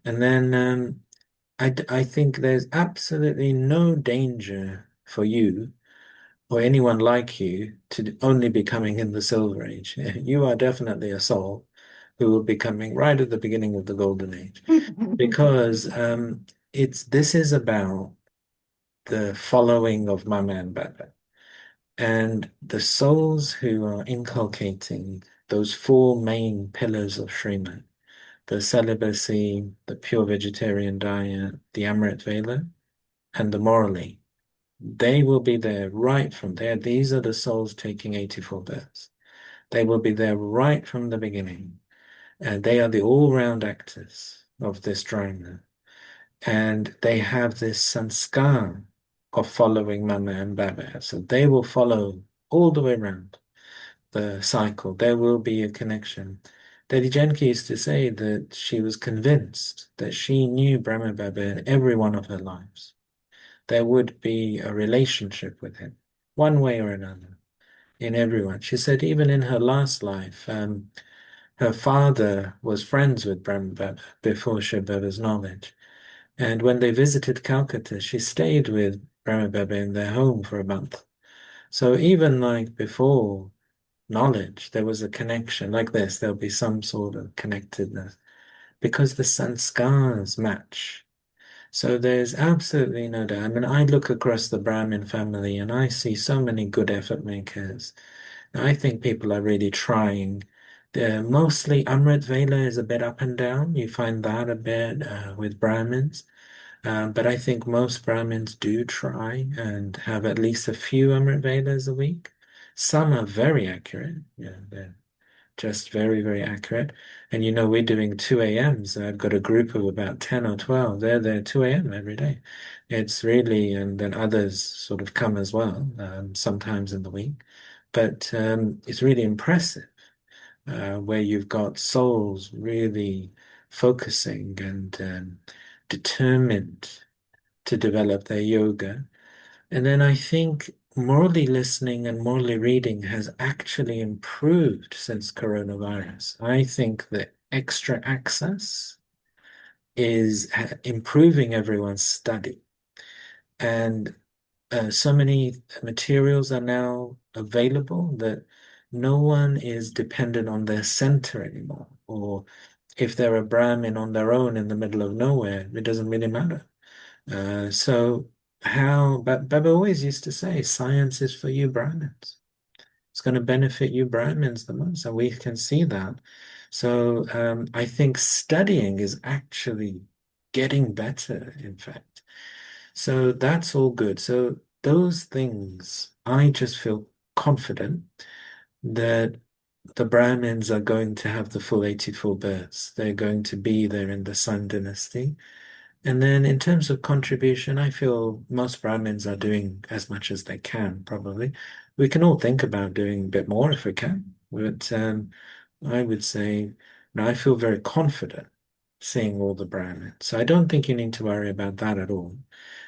And then I think there's absolutely no danger for you or anyone like you to only be coming in the Silver Age. You are definitely a soul who will be coming right at the beginning of the Golden Age, because this is about the following of Mama and Baba and the souls who are inculcating those four main pillars of Srimad: the celibacy, the pure vegetarian diet, the Amrit Vela, and the morally. They will be there right from there. These are the souls taking 84 births. They will be there right from the beginning. And they are the all-round actors of this drama. And they have this sanskar of following Mama and Baba. So they will follow all the way around the cycle. There will be a connection. Lady Janki used to say that she was convinced that she knew Brahma Baba in every one of her lives. There would be a relationship with him, one way or another, in everyone. She said even in her last life, her father was friends with Brahma Baba before Shiv Baba's knowledge. And when they visited Calcutta, she stayed with Brahma Baba in their home for a month. So even like before knowledge, there was a connection like this. There'll be some sort of connectedness because the sanskars match. So there's absolutely no doubt. I mean, I look across the Brahmin family and I see so many good effort makers. I think people are really trying Mostly Amrit Vela is a bit up and down. You find that a bit with Brahmins. But I think most Brahmins do try and have at least a few Amrit Vedas a week. Some are very accurate. Yeah, they're just very, very accurate. And we're doing 2 a.m.s. I've got a group of about 10 or 12. They're there 2 a.m. every day. It's really, and then others sort of come as well, sometimes in the week. But it's really impressive where you've got souls really focusing and determined to develop their yoga. And then I think morally listening and morally reading has actually improved since coronavirus. I think the extra access is improving everyone's study. And so many materials are now available that no one is dependent on their center anymore. Or if they're a Brahmin on their own in the middle of nowhere, it doesn't really matter. But Baba always used to say, science is for you Brahmins. It's going to benefit you Brahmins the most, and we can see that. So I think studying is actually getting better, in fact. So that's all good. So those things, I just feel confident that the Brahmins are going to have the full 84 births. They're going to be there in the Sun dynasty. And then in terms of contribution, I feel most Brahmins are doing as much as they can, probably. We can all think about doing a bit more if we can. But I would say, I feel very confident seeing all the Brahmins. So I don't think you need to worry about that at all.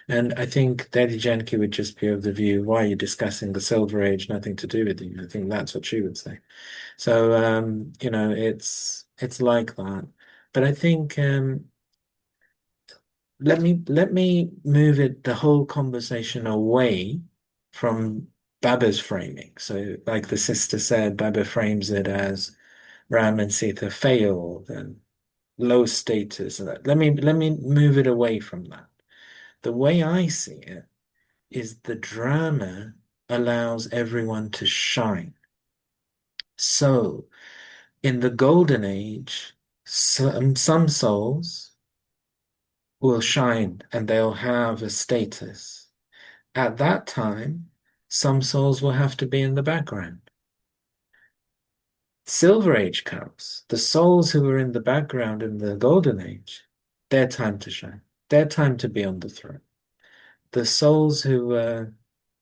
And I think Daddy Janki would just be of the view, why are you discussing the Silver Age? Nothing to do with you. I think that's what she would say. So, it's like that. But I think let me move the whole conversation away from Baba's framing. So, like the sister said, Baba frames it as Ram and Sita failed and low status. And let me move it away from that. The way I see it is the drama allows everyone to shine. So, in the golden age, some souls will shine and they'll have a status. At that time, some souls will have to be in the background. Silver Age comes. The souls who were in the background in the golden age, their time to shine. Their time to be on the throne. The souls who were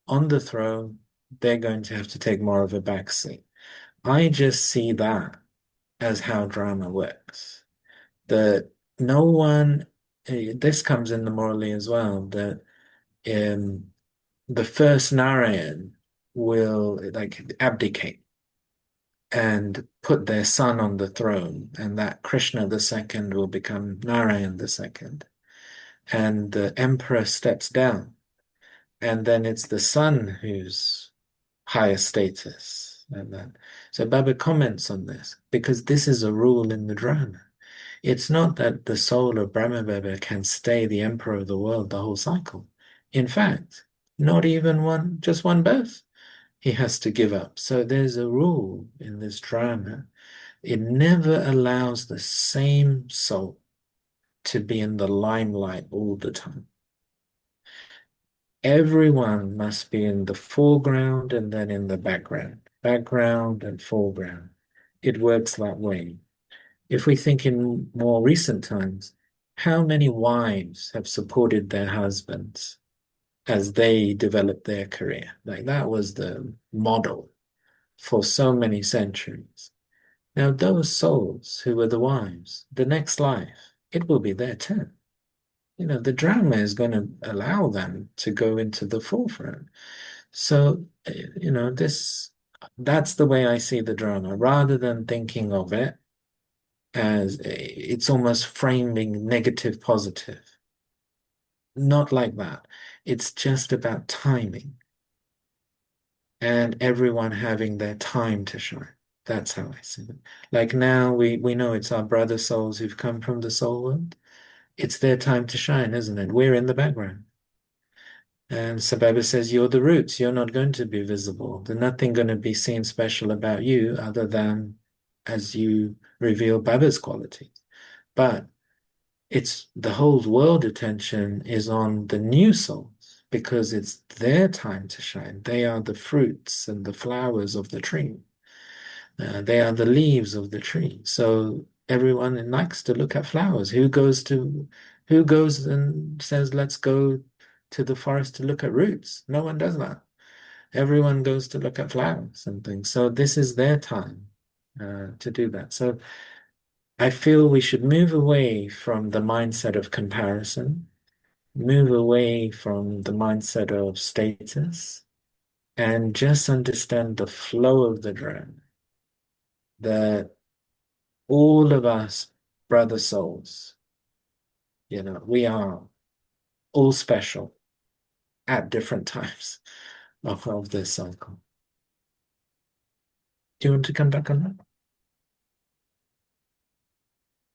on the throne, they're going to have to take more of a back seat. I just see that as how drama works. That no one, this comes in the morally as well, that the first Narayan will like abdicate and put their son on the throne, and that Krishna the second will become Narayan the second. And the emperor steps down, and then it's the son who's higher status. And then, so Baba comments on this because this is a rule in the drama. It's not that the soul of Brahma Baba can stay the emperor of the world the whole cycle. In fact, not even just one birth, he has to give up. So there's a rule in this drama. It never allows the same soul to be in the limelight all the time. Everyone must be in the foreground and then in the background and foreground. It works that way. If we think in more recent times, how many wives have supported their husbands as they developed their career? Like that was the model for so many centuries. Now, those souls who were the wives, the next life, it will be their turn. The drama is going to allow them to go into the forefront. So, that's the way I see the drama, rather than thinking of it as it's almost framing negative, positive. Not like that. It's just about timing and everyone having their time to shine. That's how I see it. Like now we know it's our brother souls who've come from the soul world. It's their time to shine, isn't it? We're in the background. And Sababa says, you're the roots. You're not going to be visible. There's nothing going to be seen special about you other than as you reveal Baba's quality. But it's the whole world attention is on the new souls because it's their time to shine. They are the fruits and the flowers of the tree. They are the leaves of the tree. So everyone likes to look at flowers. Who goes and says, let's go to the forest to look at roots? No one does that. Everyone goes to look at flowers and things. So this is their time to do that. So I feel we should move away from the mindset of comparison, move away from the mindset of status, and just understand the flow of the drama. That all of us, brother souls, we are all special at different times of this cycle. Do you want to come back on that?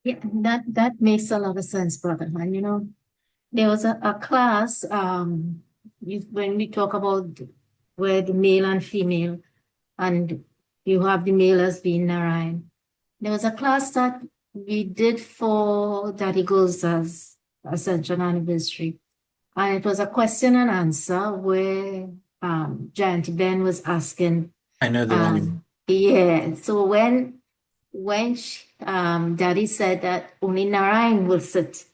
Yeah, that makes a lot of sense, brother. And there was a class when we talk about where the male and female, and you have the male as being Narayan. There was a class that we did for Daddy Gulzar's Ascension Anniversary, and it was a question and answer where Giant Ben was asking, I know the one. yeah. So when Daddy said that only Narayan will sit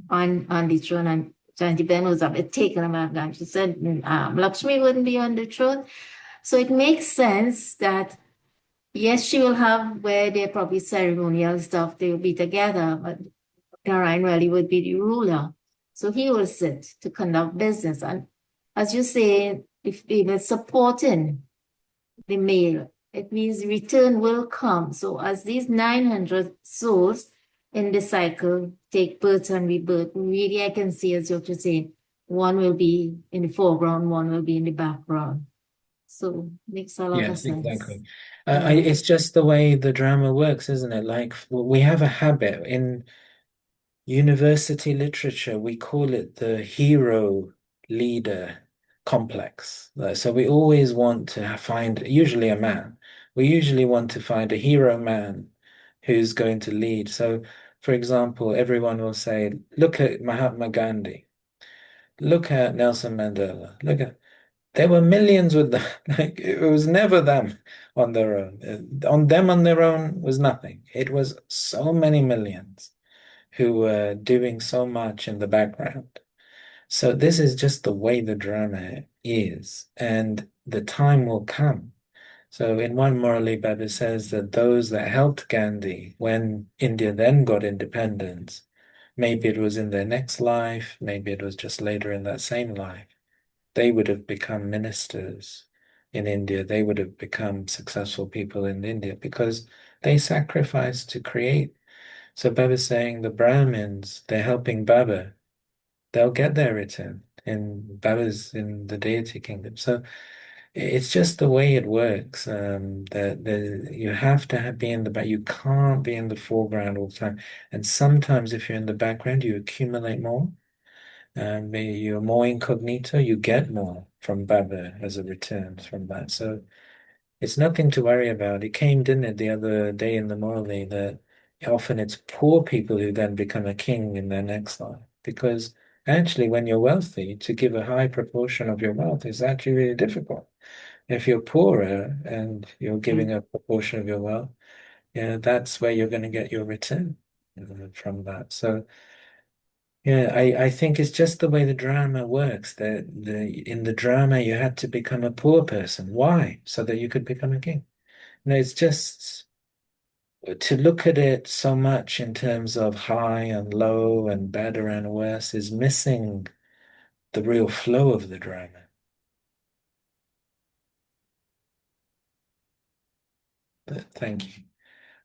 on the throne, and Giant Ben was a bit taken aback, and she said Lakshmi wouldn't be on the throne. So it makes sense that yes, she will have where they're probably ceremonial stuff, they'll be together, but Narayan really would be the ruler. So he will sit to conduct business. And as you say, if people supporting the male, it means return will come. So as these 900 souls in the cycle take birth and rebirth, really I can see, as you're saying, one will be in the foreground, one will be in the background. So makes a lot of Yes, sense. exactly. Yeah. It's just the way the drama works, isn't it? Like we have a habit in university literature, we call it the hero leader complex. So we always want to find, usually a man, we usually want to find a hero man who's going to lead. So, for example, everyone will say, look at Mahatma Gandhi, look at Nelson Mandela, look at, there were millions with them. Like it was never them on their own. On them on their own was nothing. It was so many millions who were doing so much in the background. So this is just the way the drama is, and the time will come. So in one Murali Baba says that those that helped Gandhi when India then got independence, maybe it was in their next life, maybe it was just later in that same life, they would have become ministers in India. They would have become successful people in India because they sacrificed to create. So Baba's saying the Brahmins, they're helping Baba. They'll get their return in Baba's in the deity kingdom. So it's just the way it works. That you have to be in the back. You can't be in the foreground all the time. And sometimes if you're in the background, you accumulate more. You're more incognito. You get more from Baba as a return from that. So it's nothing to worry about. It came, didn't it, the other day in the Morley that often it's poor people who then become a king in their next life. Because actually, when you're wealthy, to give a high proportion of your wealth is actually really difficult. If you're poorer and you're giving a proportion of your wealth, yeah, that's where you're going to get your return from that. So yeah, I think it's just the way the drama works. In the drama you had to become a poor person. Why? So that you could become a king. No, it's just to look at it so much in terms of high and low and better and worse is missing the real flow of the drama. But thank you.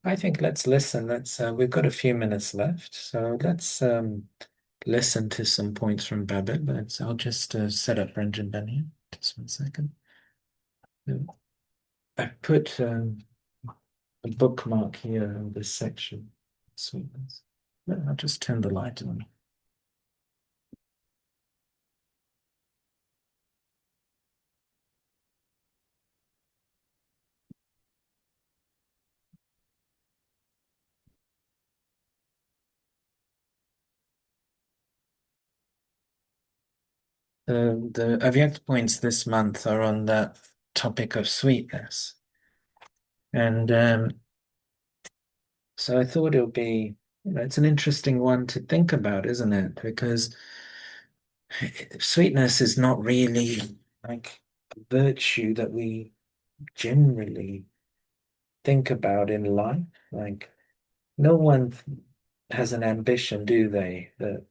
I think let's listen. We've got a few minutes left, so let's listen to some points from Babbitt. But I'll just set up Ranjan Ben here. Just 1 second. I put a bookmark here in this section. Sweetness. I'll just turn the light on. The Avyakt points this month are on that topic of sweetness. And so I thought it would be, it's an interesting one to think about, isn't it? Because sweetness is not really like a virtue that we generally think about in life. Like, no one has an ambition, do they? That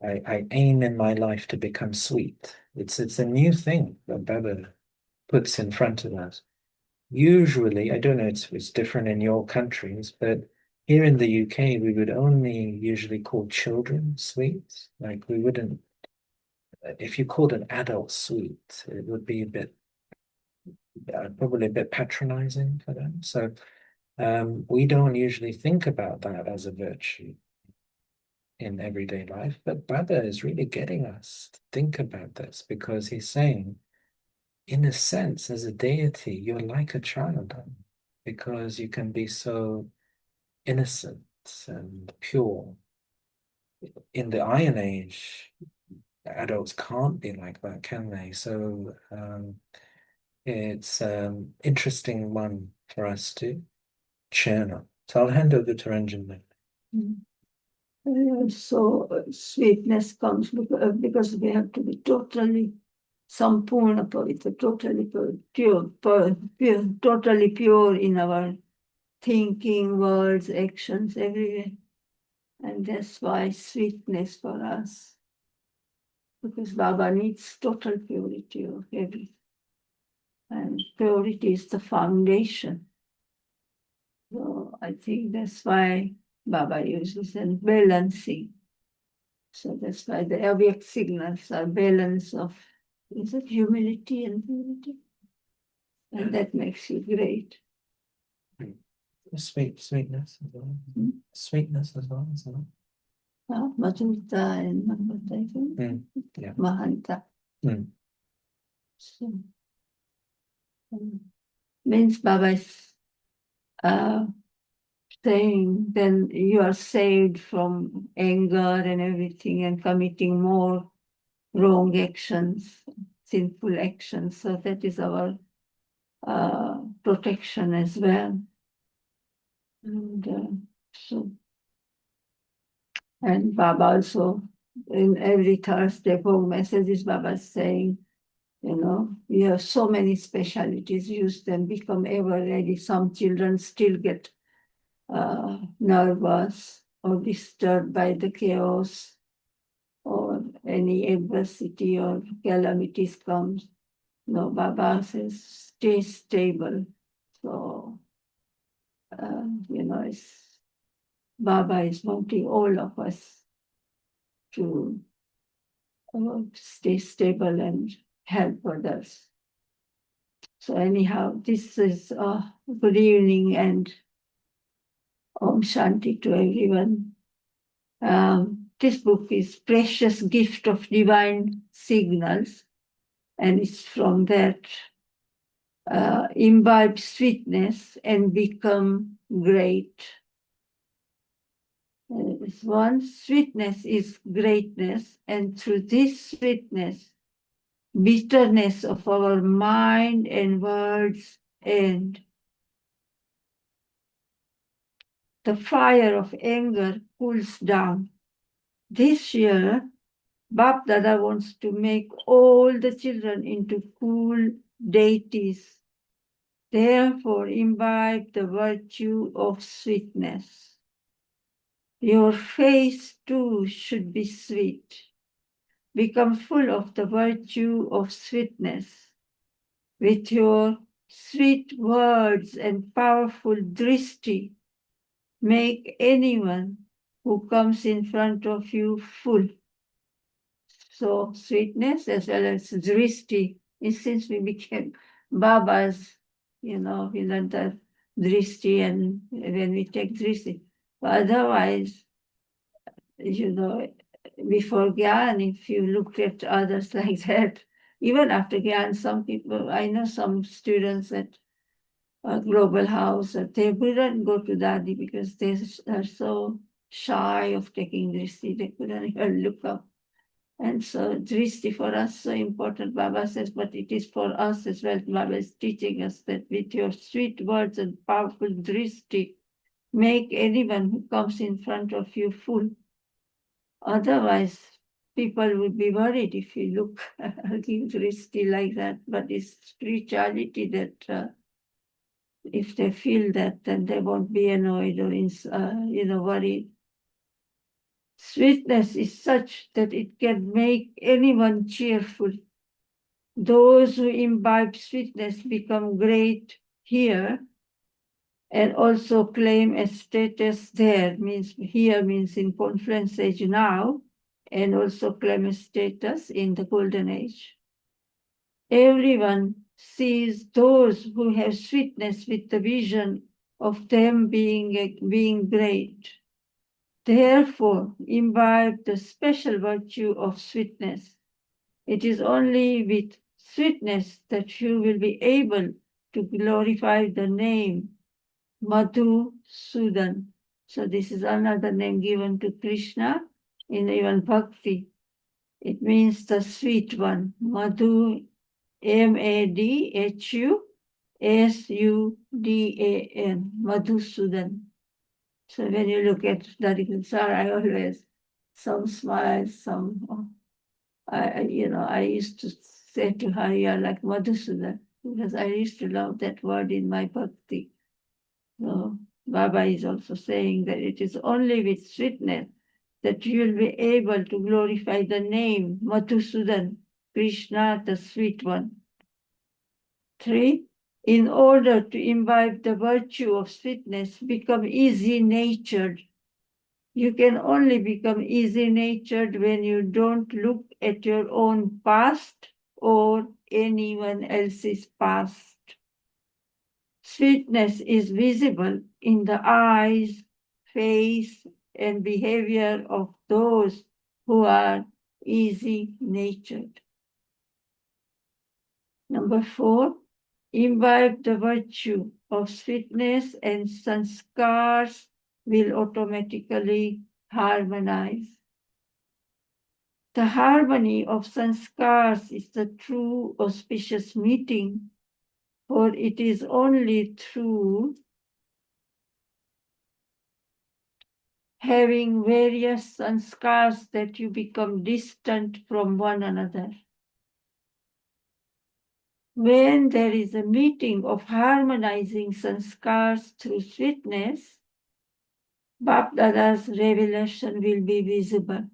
I aim in my life to become sweet. It's a new thing that Baba puts in front of us. Usually, I don't know, it's different in your countries, but here in the UK, we would only usually call children sweet. Like we wouldn't, if you called an adult sweet, it would be a bit, probably a bit patronizing for them. So we don't usually think about that as a virtue in everyday life, but Baba is really getting us to think about this because he's saying, in a sense, as a deity, you're like a child because you can be so innocent and pure. In the Iron Age, adults can't be like that, can they? So it's interesting one for us to churn on. So I'll hand over to Ranjan now. So sweetness comes because we have to be totally sampurna pavitra, totally pure, totally pure in our thinking, words, actions, everywhere. And that's why sweetness for us. Because Baba needs total purity of everything. And purity is the foundation. So I think that's why Baba uses and balancing. So that's why the Avyakt signals are balance of, is it humility and purity? And that makes you great. Sweetness as well. Sweetness as well, isn't it? Madhurta and Mahanta, I think. Yeah. Mahanta. So, means Baba is saying then you are saved from anger and everything and committing more wrong actions, sinful actions. So that is our protection as well. And Baba also, in every Thursday home messages, Baba is saying, you have so many specialities, use them, become ever ready. Some children still get nervous or disturbed by the chaos or any adversity or calamities comes. No, Baba says, stay stable. So, Baba is wanting all of us to stay stable and help others. So anyhow, this is good evening and Om Shanti to everyone. This book is Precious Gift of Divine Signals, and it's from that imbibe sweetness and become great. One, sweetness is greatness, and through this sweetness, bitterness of our mind and words end. The fire of anger cools down. This year, Bap Dada wants to make all the children into cool deities. Therefore, imbibe the virtue of sweetness. Your face too should be sweet. Become full of the virtue of sweetness. With your sweet words and powerful drishti, make anyone who comes in front of you full. So sweetness as well as drishti, since we became Babas, we learned that drishti and when we take drishti. But otherwise, before Gyan, if you looked at others like that, even after Gyan, some people, I know some students at Global House, they wouldn't go to Dadi because they are so shy of taking drishti, they couldn't even look up. And so drishti for us so important, Baba says, but it is for us as well. Baba is teaching us that with your sweet words and powerful drishti, make anyone who comes in front of you full. Otherwise, people would be worried if you look give drishti like that. But it's spirituality that if they feel that, then they won't be annoyed or worried. Sweetness is such that it can make anyone cheerful. Those who imbibe sweetness become great here and also claim a status there. Here means in conference age now, and also claim a status in the golden age. Everyone sees those who have sweetness with the vision of them being great. Therefore, imbibe the special virtue of sweetness. It is only with sweetness that you will be able to glorify the name Madhu Sudan. So this is another name given to Krishna in even Bhakti. It means the sweet one. Madhu, Madhusudan, Madhusudan. So when you look at Dadikul I always, some smiles, some, I used to say to her, you're like Madhusudan, because I used to love that word in my bhakti. So Baba is also saying that it is only with sweetness that you will be able to glorify the name Madhusudan, Krishna, the sweet one. 3. In order to imbibe the virtue of sweetness, become easy-natured. You can only become easy-natured when you don't look at your own past or anyone else's past. Sweetness is visible in the eyes, face, and behavior of those who are easy-natured. Number 4, imbibe the virtue of sweetness and sanskars will automatically harmonize. The harmony of sanskars is the true auspicious meeting, for it is only through having various sanskars that you become distant from one another. When there is a meeting of harmonizing sanskars through sweetness, Bapdada's revelation will be visible.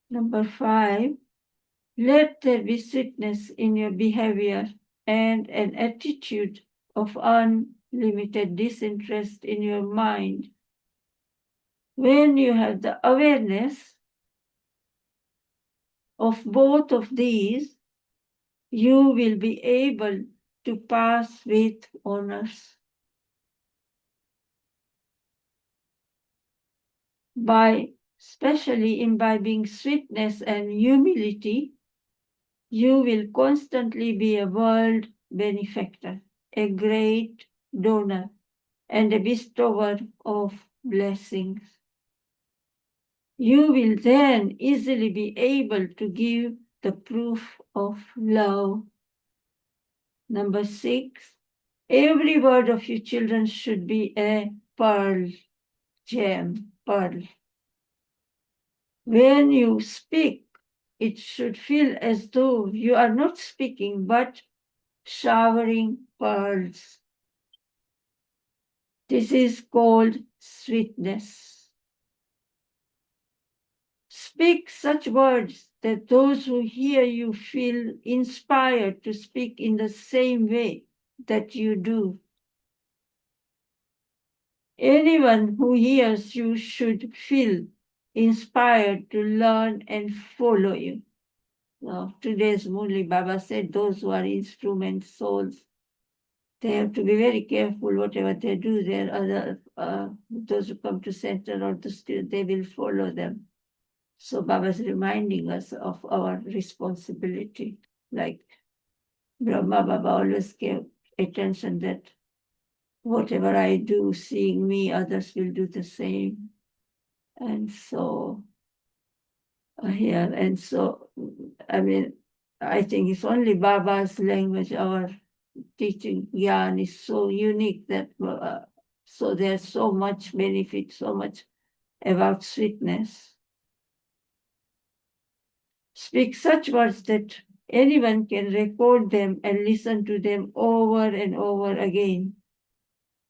Number 5, let there be sweetness in your behavior and an attitude of unlimited disinterest in your mind. When you have the awareness of both of these, you will be able to pass with honors. By especially imbibing sweetness and humility, you will constantly be a world benefactor, a great donor, and a bestower of blessings. You will then easily be able to give the proof of love. Number 6, every word of your children should be a pearl, gem, pearl. When you speak, it should feel as though you are not speaking, but showering pearls. This is called sweetness. Speak such words that those who hear you feel inspired to speak in the same way that you do. Anyone who hears you should feel inspired to learn and follow you. Now, today's Murli Baba said those who are instrument souls, they have to be very careful whatever they do. There are those who come to center or to student, they will follow them. So Baba is reminding us of our responsibility. Like Brahma Baba always gave attention that whatever I do, seeing me, others will do the same. And so here. And so, I mean, I think it's only Baba's language, our teaching Gyan is so unique that so there's so much benefit, so much about sweetness. Speak such words that anyone can record them and listen to them over and over again.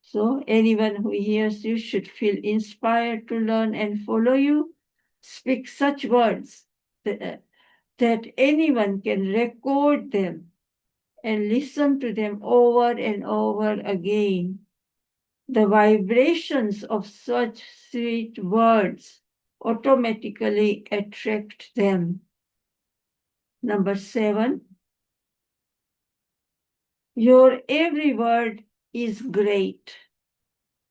So anyone who hears you should feel inspired to learn and follow you. Speak such words that anyone can record them and listen to them over and over again. The vibrations of such sweet words automatically attract them. Number 7, your every word is great.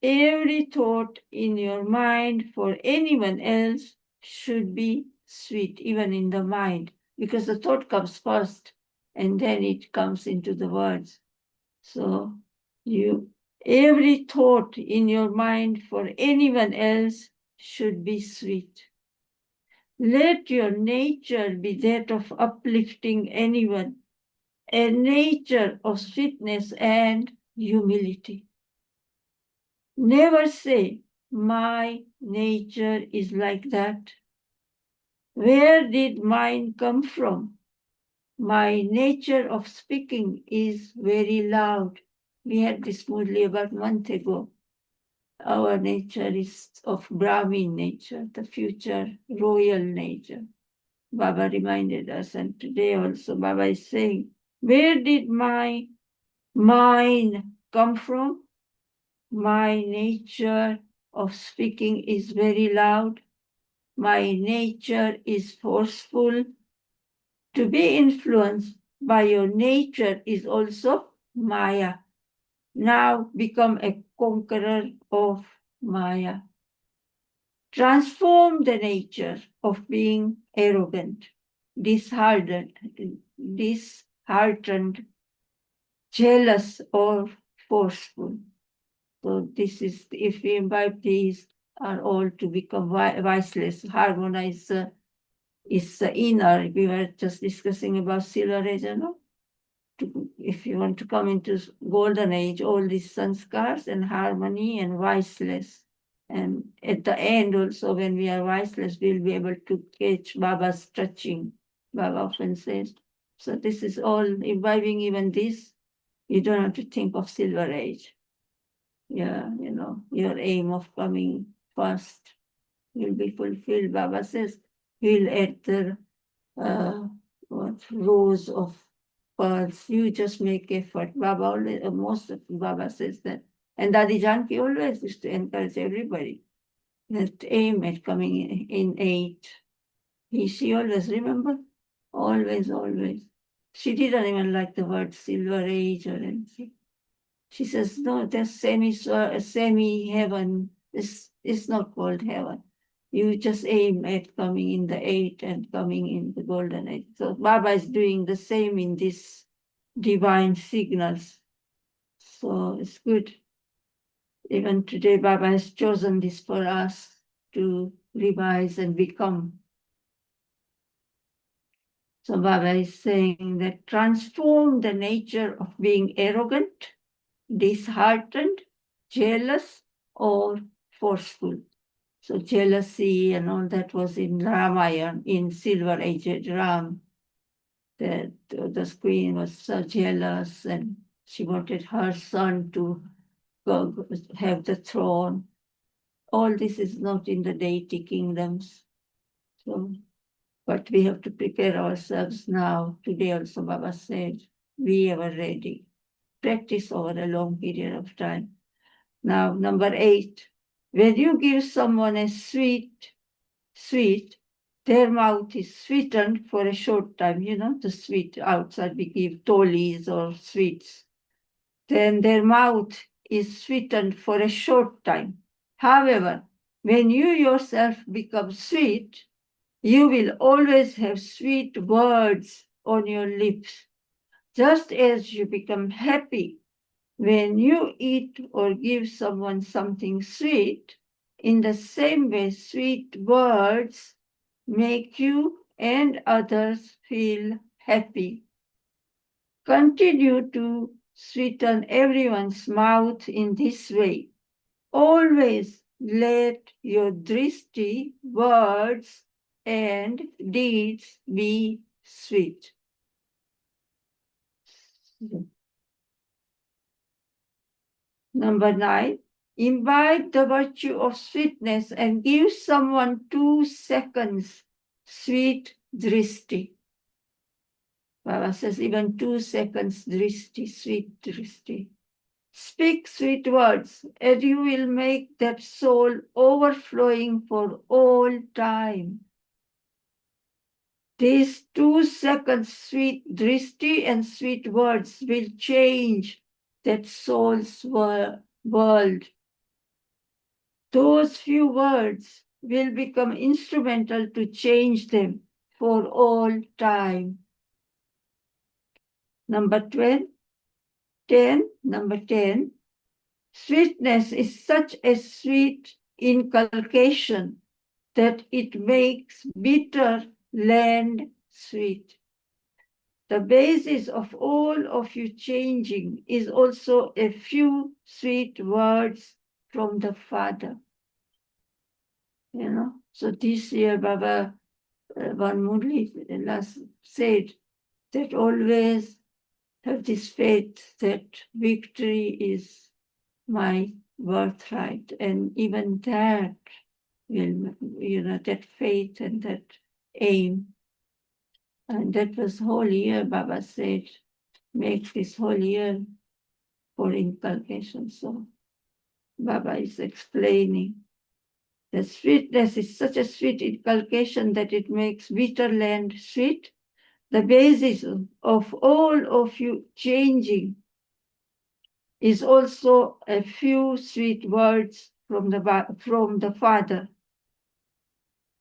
Every thought in your mind for anyone else should be sweet, even in the mind, because the thought comes first and then it comes into the words. So every thought in your mind for anyone else should be sweet. Let your nature be that of uplifting anyone, a nature of sweetness and humility. Never say, my nature is like that. Where did mine come from? My nature of speaking is very loud. We had this Murli about a month ago. Our nature is of Brahmin nature, the future royal nature. Baba reminded us, and today also Baba is saying, where did my mind come from? My nature of speaking is very loud. My nature is forceful. To be influenced by your nature is also Maya. Now become a conqueror of Maya. Transform the nature of being arrogant, disheartened, jealous, or forceful. So this is, if we imbibe these, are all to become viceless. Harmonize is the inner. We were just discussing about Silver Age, if you want to come into golden age, all these sanskars and harmony and viceless. And at the end also, when we are viceless, we'll be able to catch Baba's touching. Baba often says. So this is all imbibing even this. You don't have to think of Silver Age. Yeah, your aim of coming first will be fulfilled. Baba says, he'll add the rows of pearls. You just make effort. Baba always, most of Baba says that. And Dadi Janki always used to encourage everybody that aim at coming in 8. She always, remember? Always, always. She didn't even like the word Silver Age or anything. She says, no, that's semi-heaven. It's not called heaven. You just aim at coming in the 8 and coming in the golden age. So Baba is doing the same in these divine signals. So it's good. Even today, Baba has chosen this for us to revise and become. So Baba is saying that transform the nature of being arrogant, disheartened, jealous, or forceful. So jealousy and all that was in Ramayana, in Silver Age Ram. That the queen was so jealous and she wanted her son to go have the throne. All this is not in the deity kingdoms. So, but we have to prepare ourselves now. Today also Baba said, we are ready. Practice over a long period of time. Now, number 8, when you give someone a sweet, their mouth is sweetened for a short time. The sweet outside we give tolis or sweets. Then their mouth is sweetened for a short time. However, when you yourself become sweet, you will always have sweet words on your lips. Just as you become happy when you eat or give someone something sweet, in the same way, sweet words make you and others feel happy. Continue to sweeten everyone's mouth in this way. Always let your drishti, words, and deeds be sweet. Number 9, imbibe the virtue of sweetness and give someone 2 seconds sweet drishti. Baba says even 2 seconds drishti, sweet drishti. Speak sweet words, and you will make that soul overflowing for all time. These 2 seconds sweet drishti and sweet words will change that soul's world. Those few words will become instrumental to change them for all time. Number 10, sweetness is such a sweet inculcation that it makes bitter land sweet. The basis of all of you changing is also a few sweet words from the Father. You know, so this year Baba Van Murli last said that always have this faith that victory is my birthright, and even that will, that faith and that aim. And that was whole year, Baba said, make this whole year for inculcation. So Baba is explaining that sweetness is such a sweet inculcation that it makes bitter land sweet. The basis of all of you changing is also a few sweet words from the Father.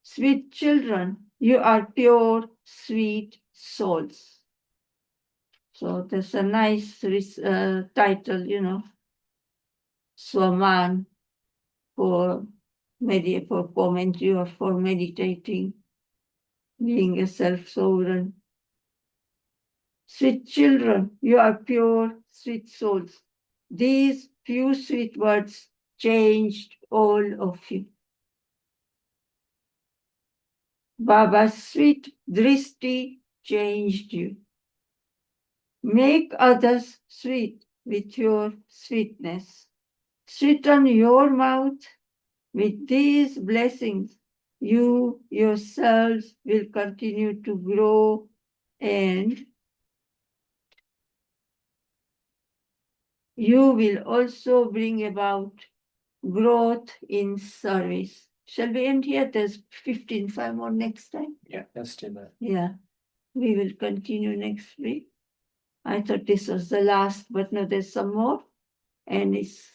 Sweet children, you are pure, sweet souls. So there's a nice title, Swaman for commentary or for meditating, being a self-sovereign. Sweet children, you are pure, sweet souls. These few sweet words changed all of you. Baba's sweet drishti changed you. Make others sweet with your sweetness. Sweeten your mouth with these blessings. You yourselves will continue to grow and you will also bring about growth in service. Shall we end here? There's 5 more next time. Yeah, let's do that. Yeah, we will continue next week. I thought this was the last, but no, there's some more. And it's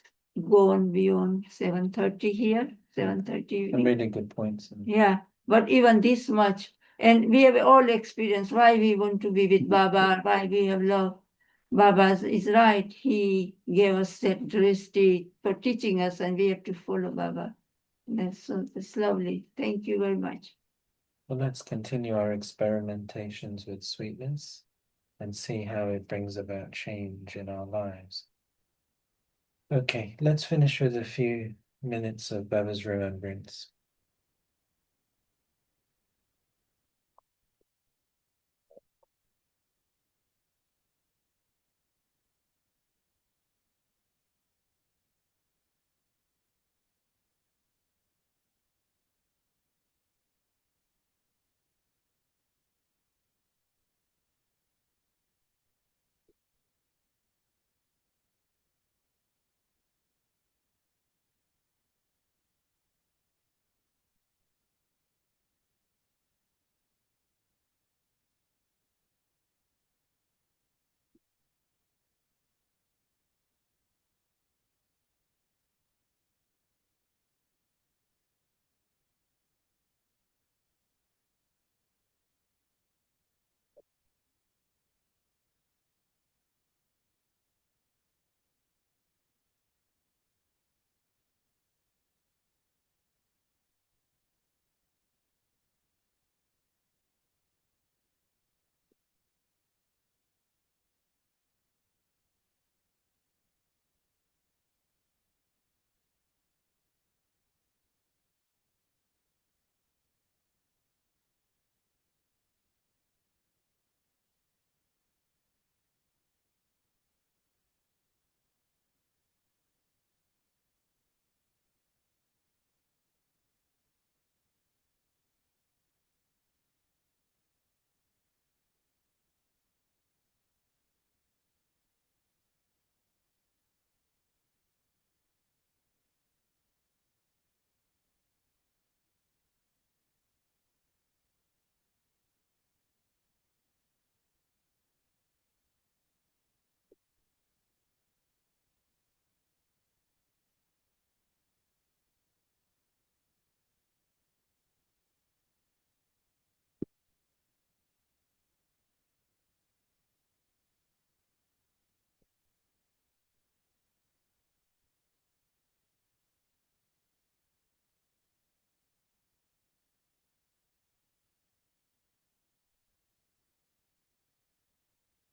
gone beyond 7:30 here. 7:30. Some really good points. Yeah, but even this much. And we have all experienced why we want to be with Baba, why we have love. Baba is right. He gave us that drishti for teaching us, and we have to follow Baba. That's lovely. Thank you very much. Well, let's continue our experimentations with sweetness and see how it brings about change in our lives. Okay, let's finish with a few minutes of Baba's remembrance.